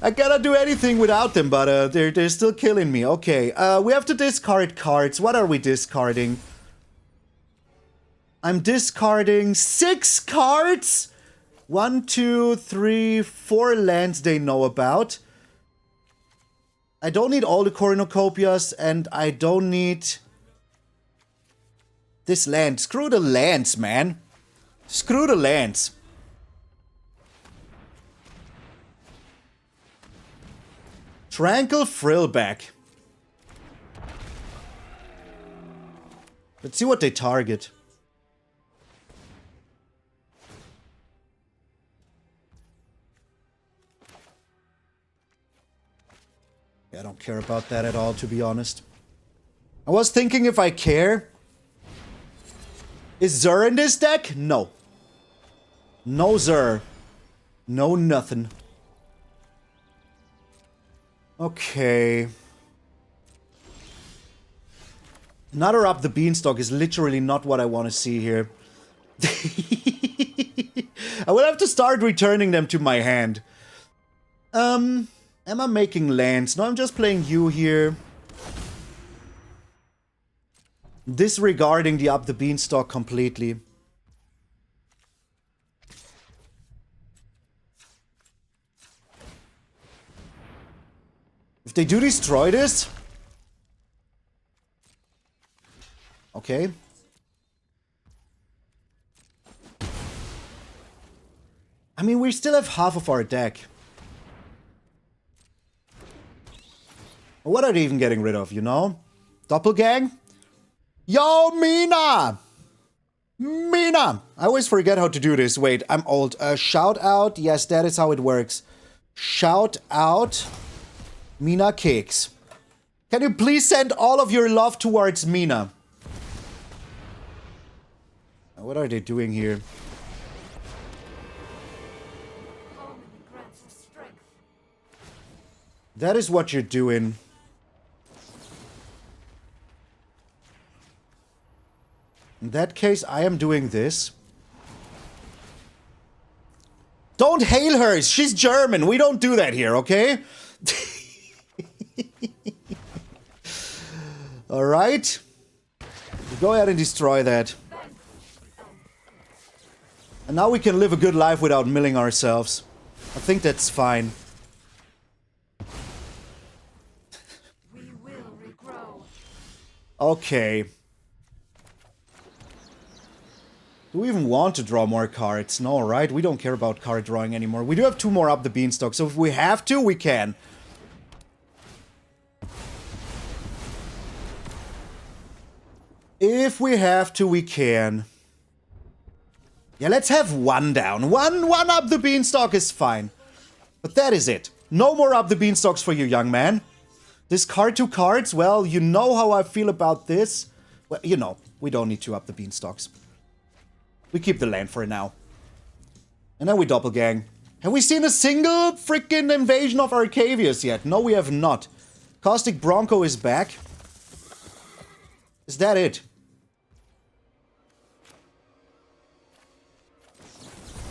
I cannot do anything without them, but they're still killing me. Okay, we have to discard cards. What are we discarding? I'm discarding 6 cards. 1, 2, 3, 4 lands they know about. I don't need all the cornucopias, and I don't need this land. Screw the lands, man. Screw the lands. Tranquil Frillback. Let's see what they target. I don't care about that at all, to be honest. I was thinking if I care. Is Zur in this deck? No. No Zur. No nothing. Okay. Another Up the Beanstalk is literally not what I want to see here. I will have to start returning them to my hand. Am I making lands? No, I'm just playing you here. Disregarding the Up the Beanstalk completely. If they do destroy this... Okay. I mean, we still have half of our deck. What are they even getting rid of, you know? Doppelgang? Yo, Mina! Mina! I always forget how to do this. Wait, I'm old. Shout out. Yes, that is how it works. Shout out Mina Cakes. Can you please send all of your love towards Mina? What are they doing here? That is what you're doing. In that case, I am doing this. Don't hail her! She's German! We don't do that here, okay? Alright. Go ahead and destroy that. And now we can live a good life without milling ourselves. I think that's fine. We will regrow. Okay. Do we even want to draw more cards? No, right? We don't care about card drawing anymore. We do have 2 more Up the Beanstalk, so if we have to, we can. If we have to, we can. Yeah, let's have 1 down. One Up the Beanstalk is fine. But that is it. No more Up the Beanstalks for you, young man. Discard 2 cards? Well, you know how I feel about this. Well, you know, we don't need 2 Up the Beanstalks. We keep the land for now. And then we Doppelgang. Have we seen a single freaking Invasion of Arcavios yet? No, we have not. Caustic Bronco is back. Is that it?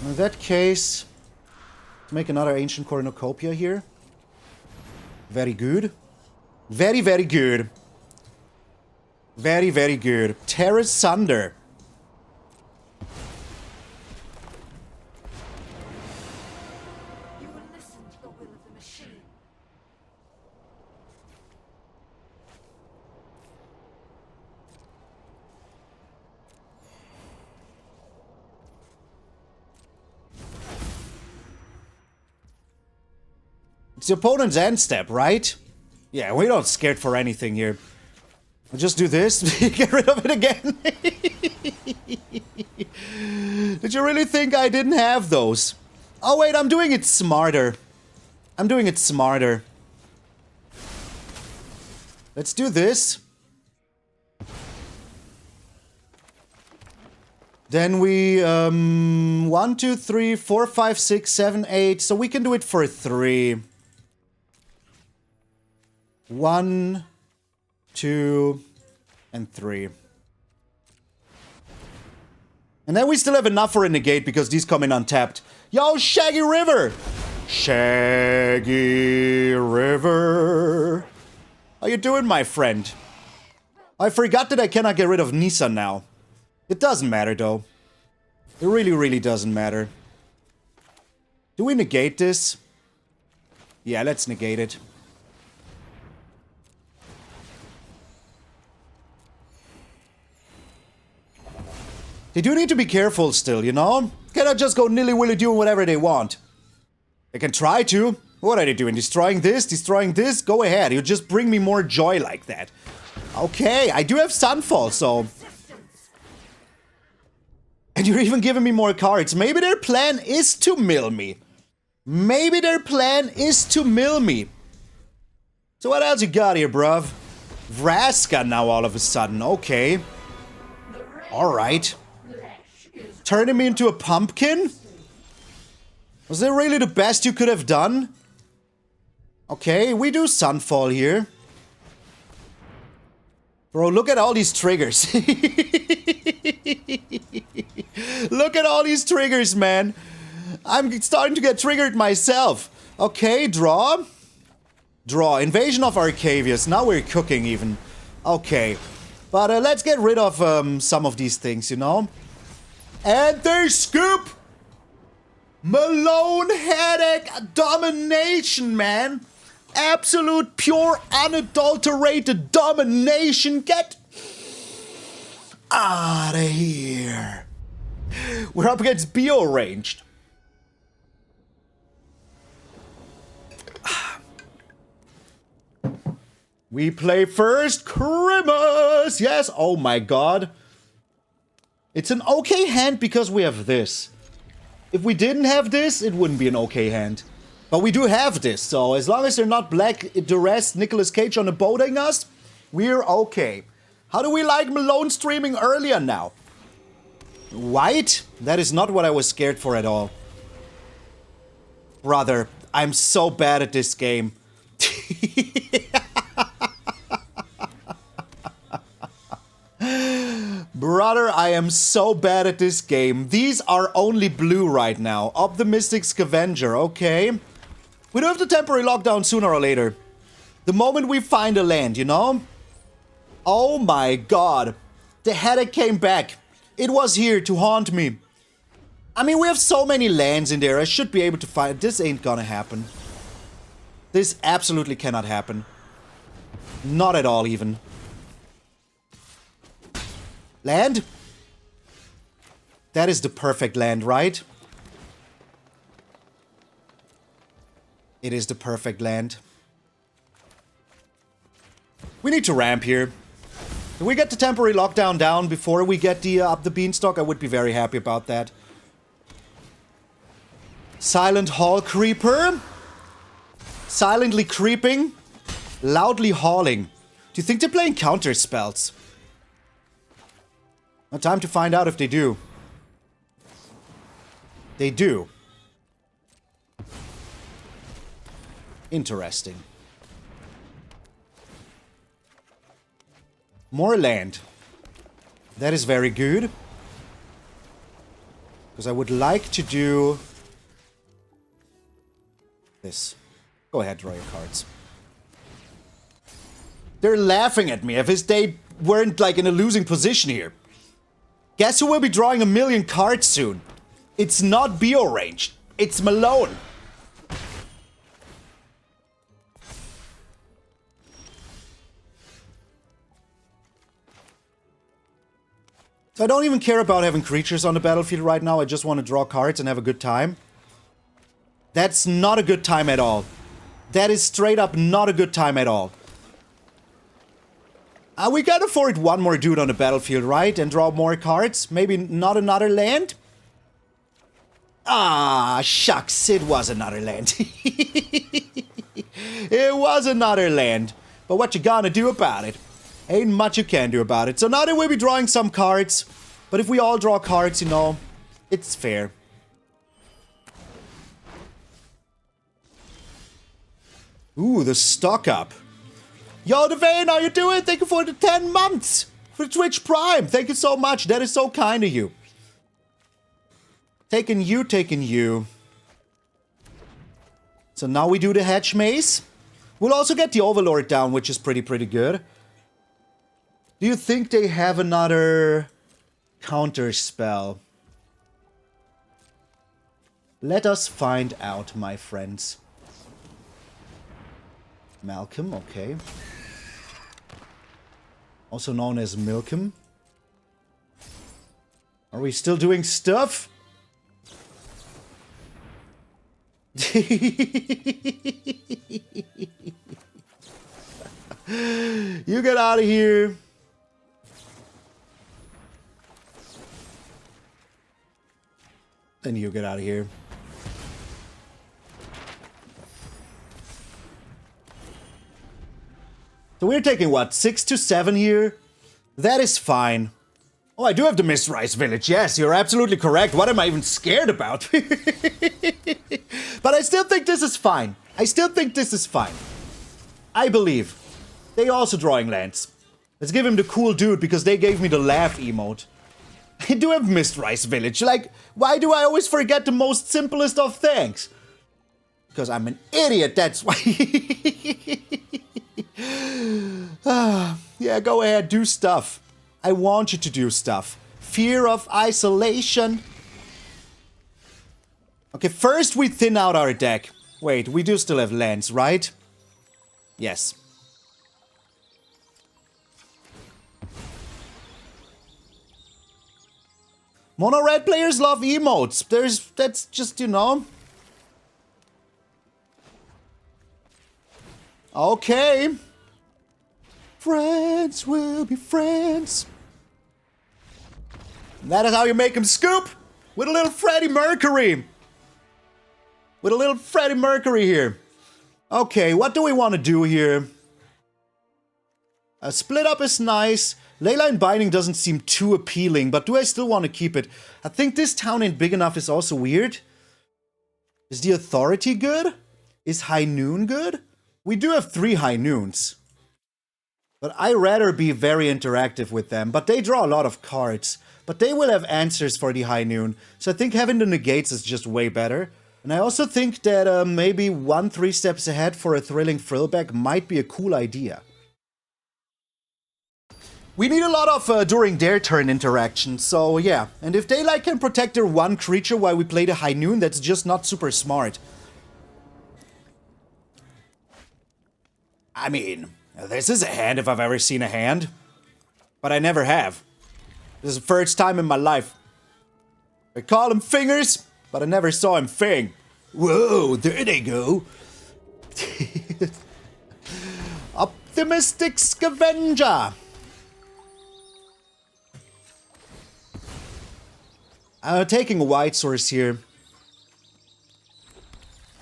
In that case, make another Ancient Cornucopia here. Very good. Very, very good. Very, very good. Terrace Sunder. You will listen to the will of the machine. It's the opponent's end step, right? Yeah, we're not scared for anything here. I'll just do this. Get rid of it again. Did you really think I didn't have those? Oh wait, I'm doing it smarter. I'm doing it smarter. Let's do this. Then we, 1, 2, 3, 4, 5, 6, 7, 8. So we can do it for 3. 1, 2, and 3. And then we still have enough for a negate because these come in untapped. Yo, Shaggy River! Shaggy River. How you doing, my friend? I forgot that I cannot get rid of Nisa now. It doesn't matter, though. It really, really doesn't matter. Do we negate this? Yeah, let's negate it. They do need to be careful still, you know? Cannot just go nilly-willy doing whatever they want. They can try to. What are they doing? Destroying this? Destroying this? Go ahead. You just bring me more joy like that. Okay, I do have Sunfall, so... And you're even giving me more cards. Maybe their plan is to mill me. Maybe their plan is to mill me. So what else you got here, bruv? Vraska now all of a sudden. Okay. Alright. Turning me into a pumpkin? Was that really the best you could have done? Okay, we do Sunfall here. Bro, look at all these triggers. Look at all these triggers, man. I'm starting to get triggered myself. Okay, draw. Draw. Invasion of Arcavios. Now we're cooking even. Okay. But let's get rid of some of these things, you know? And they scoop! Malone Headache domination, man. Absolute, pure, unadulterated domination. Get out of here. We're up against Bio ranged. We play first Christmas. Yes. Oh my god. It's an okay hand because we have this. If we didn't have this, it wouldn't be an okay hand. But we do have this, so as long as they're not Black Duress Nicolas Cage on the boating us, we're okay. How do we like Malone streaming earlier now? White? That is not what I was scared for at all. Brother, I'm so bad at this game. Brother, I am so bad at this game. These are only blue right now. Up the Mystic Scavenger, okay. We do have the temporary lockdown sooner or later. The moment we find a land, you know? Oh my god. The headache came back. It was here to haunt me. I mean, we have so many lands in there. I should be able to find... This ain't gonna happen. This absolutely cannot happen. Not at all, even. Land? That is the perfect land, right? It is the perfect land. We need to ramp here. If we get the temporary lockdown down before we get the Up the Beanstalk, I would be very happy about that. Silent Hall Creeper. Silently creeping. Loudly hauling. Do you think they're playing counter spells? Now, time to find out if they do. They do. Interesting. More land. That is very good. Because I would like to do... this. Go ahead, draw your cards. They're laughing at me as if they weren't like in a losing position here. Guess who will be drawing 1,000,000 cards soon? It's not Bio ranged. It's Malone. So I don't even care about having creatures on the battlefield right now. I just want to draw cards and have a good time. That's not a good time at all. That is straight up not a good time at all. We can afford one more dude on the battlefield, right? And draw more cards? Maybe not another land? Ah, shucks. It was another land. It was another land. But what you gonna do about it? Ain't much you can do about it. So now they will be drawing some cards. But if we all draw cards, you know, it's fair. Ooh, the stock up. Yo, Devane, how you doing? Thank you for the 10 months for Twitch Prime. Thank you so much. That is so kind of you. Taking you, taking you. So now we do the Hedge Maze. We'll also get the Overlord down, which is pretty good. Do you think they have another counter spell? Let us find out, my friends. Malcolm, okay. Also known as Milcom. Are we still doing stuff? You get out of here. And you get out of here. So we're taking what, 6 to 7 here? That is fine. Oh, I do have the Mistrise Village. Yes, you're absolutely correct. What am I even scared about? But I still think this is fine. I still think this is fine. I believe. They also drawing lands. Let's give him the cool dude because they gave me the laugh emote. I do have Mistrise Village. Like, why do I always forget the most simplest of things? Because I'm an idiot, that's why. Yeah, go ahead, do stuff. I want you to do stuff. Fear of isolation. Okay, first we thin out our deck. Wait, we do still have lands, right? Yes. Mono red players love emotes. That's just, you know. Okay. Friends will be friends. And that is how you make them scoop. With a little Freddie Mercury. With a little Freddie Mercury here. Okay, what do we want to do here? A split up is nice. Leyline Binding doesn't seem too appealing, but do I still want to keep it? I think this town ain't big enough is also weird. Is the Authority good? Is High Noon good? We do have 3 High Noons. But I'd rather be very interactive with them. But they draw a lot of cards. But they will have answers for the High Noon. So I think having the negates is just way better. And I also think that maybe 1-3 steps ahead for a Thrilling Thrillback might be a cool idea. We need a lot of during their turn interaction, so yeah. And if they like can protect their 1 creature while we play the High Noon, that's just not super smart. I mean, this is a hand if I've ever seen a hand. But I never have. This is the first time in my life. I call him fingers, but I never saw him fing. Whoa, there they go. Optimistic Scavenger. Taking a white source here.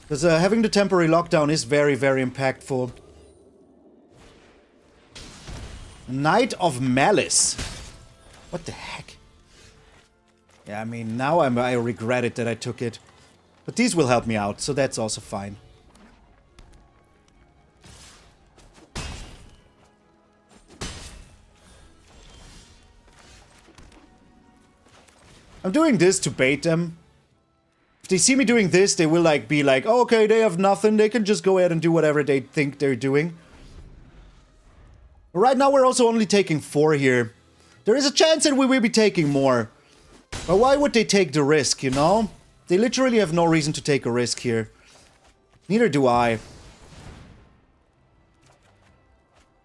Because having the temporary lockdown is very, very impactful. Knight of Malice. What the heck? Yeah, I mean, now I regret it that I took it. But these will help me out, so that's also fine. I'm doing this to bait them. If they see me doing this, they will like be like, oh, okay, they have nothing. They can just go ahead and do whatever they think they're doing. But right now, we're also only taking 4 here. There is a chance that we will be taking more. But why would they take the risk, you know? They literally have no reason to take a risk here. Neither do I.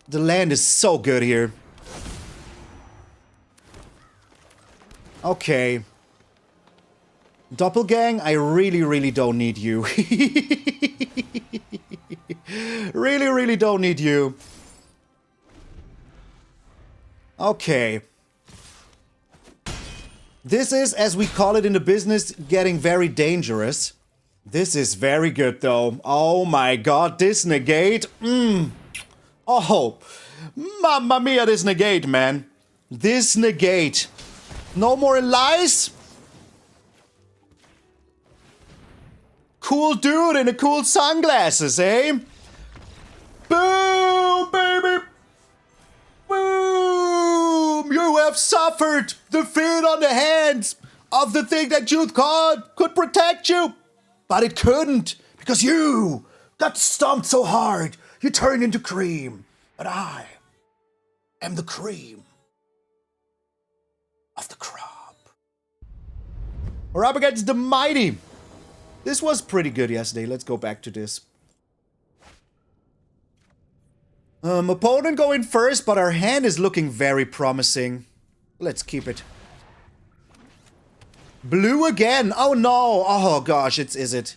The land is so good here. Okay. Doppelgang, I really, really don't need you. Really, really don't need you. Okay. This is, as we call it in the business, getting very dangerous. This is very good, though. Oh my god, this negate. Oh, mamma mia, this negate, man. This negate. No more lies. Cool dude in the cool sunglasses, eh? Boom, baby. Boom! You have suffered! Defeat on the hands! of the thing that you thought could protect you. But it couldn't, because you got stomped so hard, you turned into cream. But I am the cream of the crop. We're up against the mighty. This was pretty good yesterday. Let's go back to this. Opponent going first, but our hand is looking very promising. Let's keep it. Blue again. Oh no. Oh gosh, is it?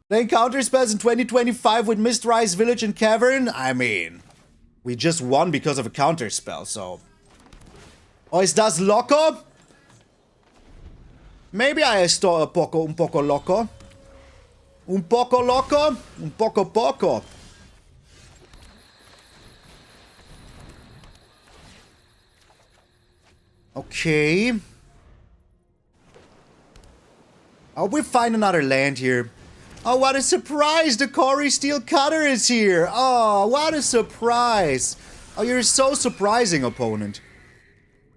Playing counter spells in 2025 with Mistrise Village and Cavern? I mean, we just won because of a counter spell, so. Oh, is das loco? Maybe I estoy un poco loco. Un poco loco, un poco poco. Okay. Oh, we find another land here. Oh, what a surprise! The Cory Steel Cutter is here! Oh, what a surprise! Oh, you're so surprising, opponent.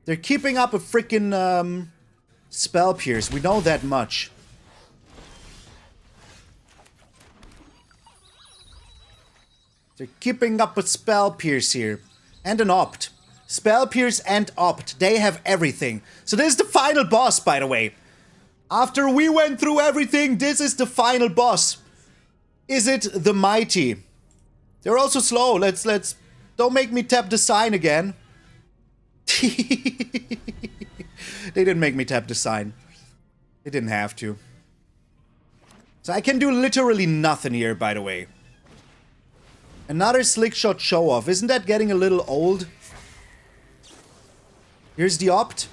They're keeping up a freaking, Spell Pierce. We know that much. They're keeping up a Spell Pierce here. And an Opt. Spell Pierce and Opt. They have everything. So this is the final boss, by the way. After we went through everything, this is the final boss. Is it the mighty? They're also slow. Let's don't make me tap the sign again. They didn't make me tap the sign. They didn't have to. So I can do literally nothing here, by the way. Another slick shot show off. Isn't that getting a little old? Here's the Opt.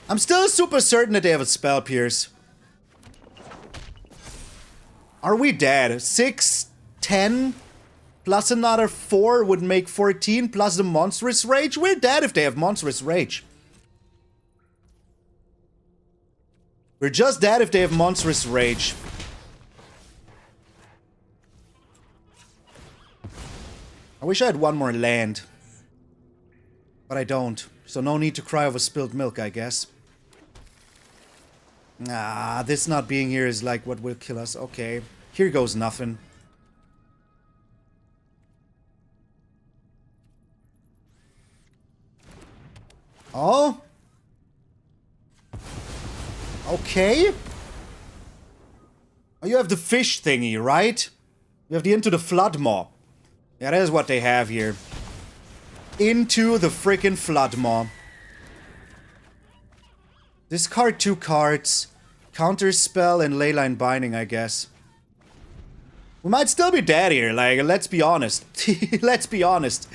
I'm still super certain that they have a Spell Pierce. Are we dead? 6, 10, plus another 4 would make 14, plus the Monstrous Rage? We're dead if they have Monstrous Rage. We're just dead if they have Monstrous Rage. I wish I had one more land. But I don't. So no need to cry over spilled milk, I guess. Ah, this not being here is like what will kill us. Okay. Here goes nothing. Oh? Okay. Oh, you have the fish thingy, right? You have the Into the Flood Maw. Yeah, that is what they have here. Into the freaking Flood Maw. Discard 2 cards. Counter Spell and Leyline Binding, I guess. We might still be dead here, like, let's be honest. Let's be honest.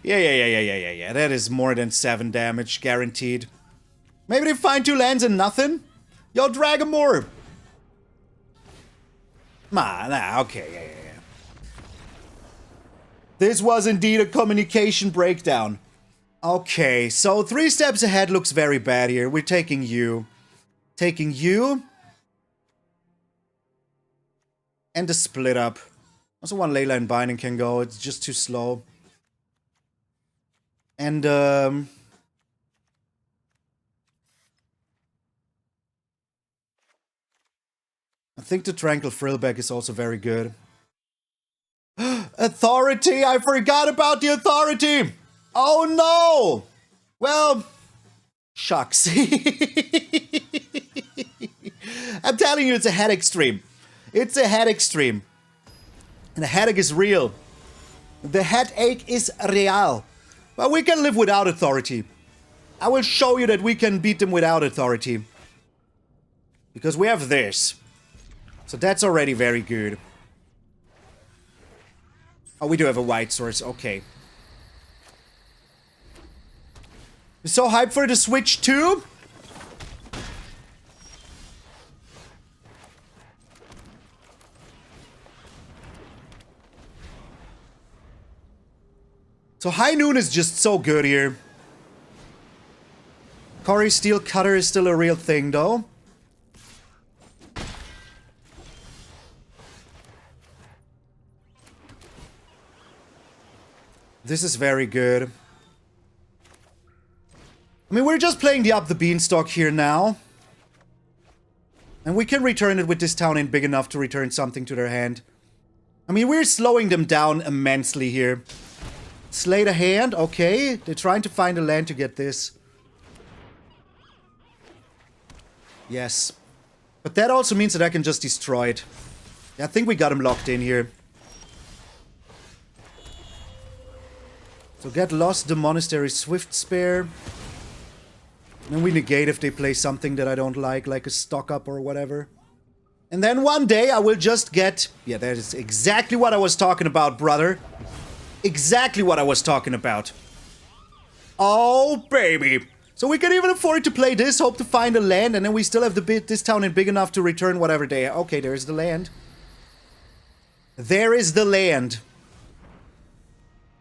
Yeah. That is more than 7 damage, guaranteed. Maybe they find 2 lands and nothing? Yo, drag 'em more. Nah, okay, yeah. This was indeed a communication breakdown. Okay, so 3 steps ahead looks very bad here. We're taking you. Taking you. And the split up. Also one Leyline Binding can go, it's just too slow. And I think the Tranquil Frillback is also very good. Authority! I forgot about the Authority! Oh no! Well, shucks. I'm telling you, it's a headache stream. It's a headache stream. And the headache is real. The headache is real. But we can live without Authority. I will show you that we can beat them without Authority. Because we have this. So that's already very good. Oh, we do have a white source. Okay. You're so hyped for the Switch too? So High Noon is just so good here. Cory Steel Cutter is still a real thing though. This is very good. I mean, we're just playing the Up the Beanstalk here now. And we can return it with this town in big enough to return something to their hand. I mean, we're slowing them down immensely here. Slay the hand, okay. They're trying to find a land to get this. Yes. But that also means that I can just destroy it. I think we got him locked in here. So get lost the monastery swift spare. And then we negate if they play something that I don't like a stock up or whatever. And then one day I will just get... Yeah, that is exactly what I was talking about, brother. Exactly what I was talking about. Oh, baby. So we can even afford to play this, hope to find a land, and then we still have this town in big enough to return whatever they... Okay, there's the land. There is the land.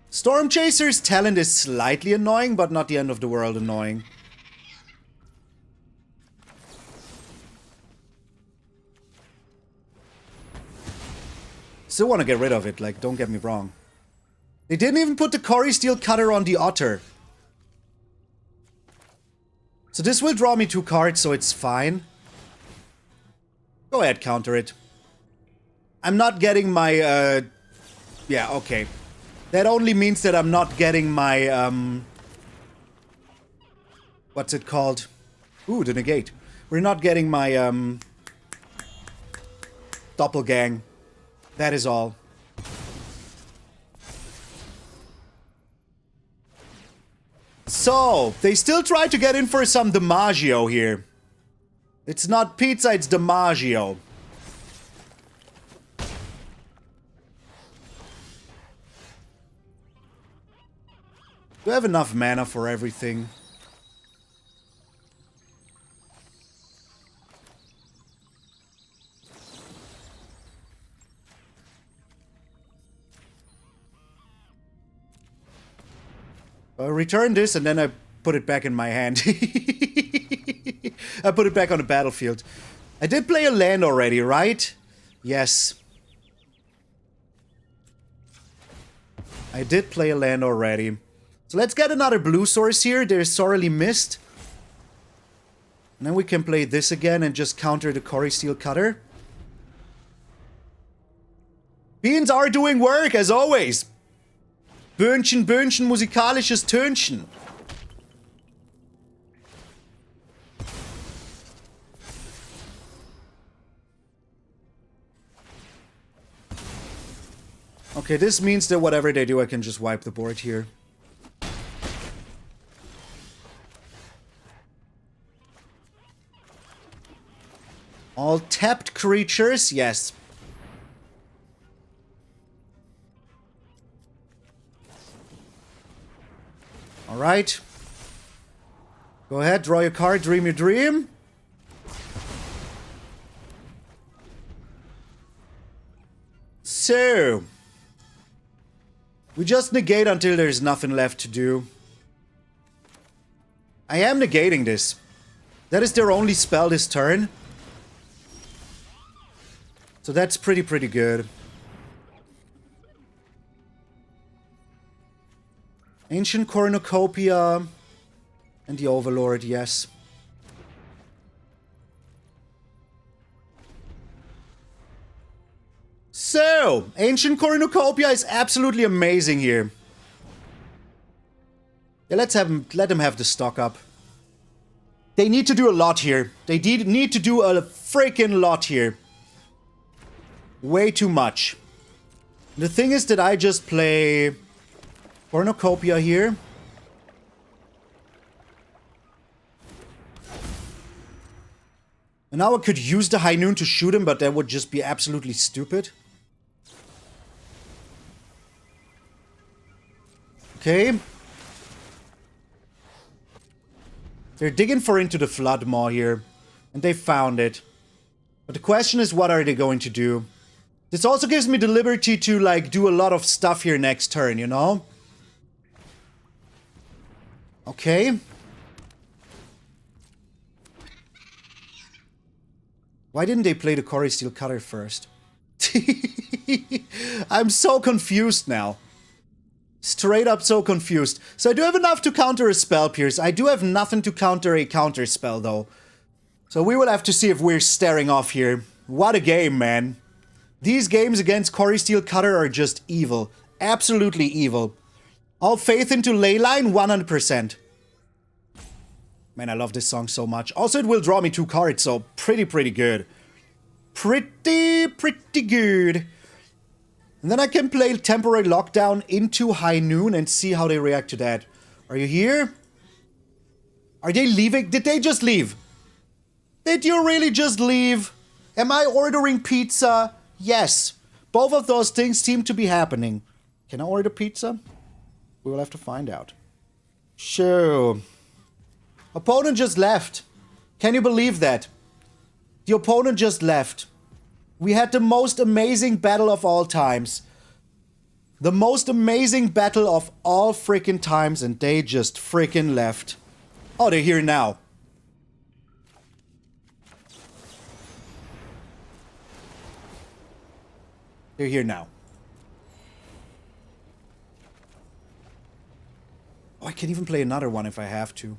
Storm Chaser's talent is slightly annoying, but not the end of the world annoying. Still want to get rid of it, like, don't get me wrong. They didn't even put the Cory Steel Cutter on the Otter. So this will draw me 2 cards, so it's fine. Go ahead, counter it. I'm not getting my, yeah, okay. That only means that I'm not getting my, what's it called? Ooh, the negate. We're not getting my, Doppelgang. That is all. So, they still try to get in for some DiMaggio here. It's not pizza, it's DiMaggio. Do I have enough mana for everything? Return this and then I put it back in my hand. I put it back on the battlefield. I did play a land already, right? Yes. I did play a land already. So let's get another blue source here. They're sorely missed. And then we can play this again and just counter the Cory Steel Cutter. Beans are doing work, as always. Böhnchen, Böhnchen, musikalisches Tönchen. Okay, this means that whatever they do, I can just wipe the board here. All tapped creatures, yes. Alright. Go ahead, draw your card, dream your dream. So. We just negate until there's nothing left to do. I am negating this. That is their only spell this turn. So that's pretty good. Ancient Cornucopia and the Overlord, yes. So, Ancient Cornucopia is absolutely amazing here. Yeah, let them have the stock up. They need to do a lot here. They need to do a freaking lot here. Way too much. The thing is that I just play Cornucopia here. And now I could use the High Noon to shoot him, but that would just be absolutely stupid. Okay. They're digging for Into the Flood Maw here. And they found it. But the question is, what are they going to do? This also gives me the liberty to, like, do a lot of stuff here next turn, you know? Okay. Why didn't they play the Cory Steel Cutter first? I'm so confused now. Straight up so confused. So I do have enough to counter a Spell Pierce. I do have nothing to counter a counter spell though. So we will have to see if we're staring off here. What a game, man. These games against Cory Steel Cutter are just evil. Absolutely evil. All faith into Leyline, 100%. Man, I love this song so much. Also, it will draw me 2 cards, so pretty good. Pretty good. And then I can play Temporary Lockdown into High Noon and see how they react to that. Are you here? Are they leaving? Did they just leave? Did you really just leave? Am I ordering pizza? Yes. Both of those things seem to be happening. Can I order pizza? We will have to find out. Sure. Opponent just left. Can you believe that? The opponent just left. We had the most amazing battle of all times. The most amazing battle of all freaking times, and they just freaking left. Oh, they're here now. They're here now. Oh, I can even play another one if I have to.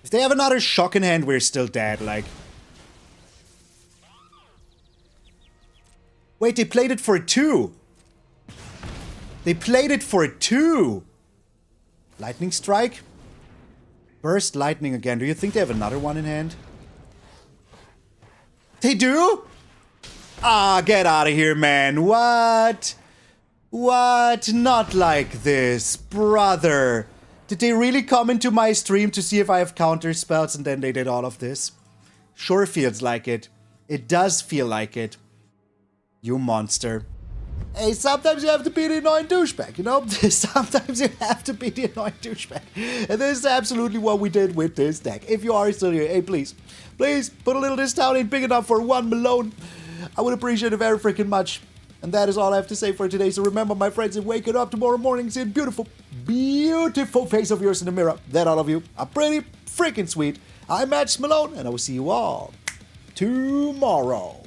If they have another shock in hand, we're still dead, like. Wait, they played it for 2. They played it for 2. Lightning Strike? Burst Lightning again. Do you think they have another one in hand? They do? Ah, get out of here, man. What? What? Not like this, brother. Did they really come into my stream to see if I have counter spells and then they did all of this? Sure feels like it. It does feel like it. You monster. Hey, sometimes you have to be the annoying douchebag, you know? Sometimes you have to be the annoying douchebag. And this is absolutely what we did with this deck. If you are still here, hey, please put a little discount in big enough for one Malone. I would appreciate it very freaking much. And that is all I have to say for today. So remember, my friends, if waking up tomorrow morning, see a beautiful face of yours in the mirror, that all of you are pretty freaking sweet. I'm MtgA Malone, and I will see you all tomorrow.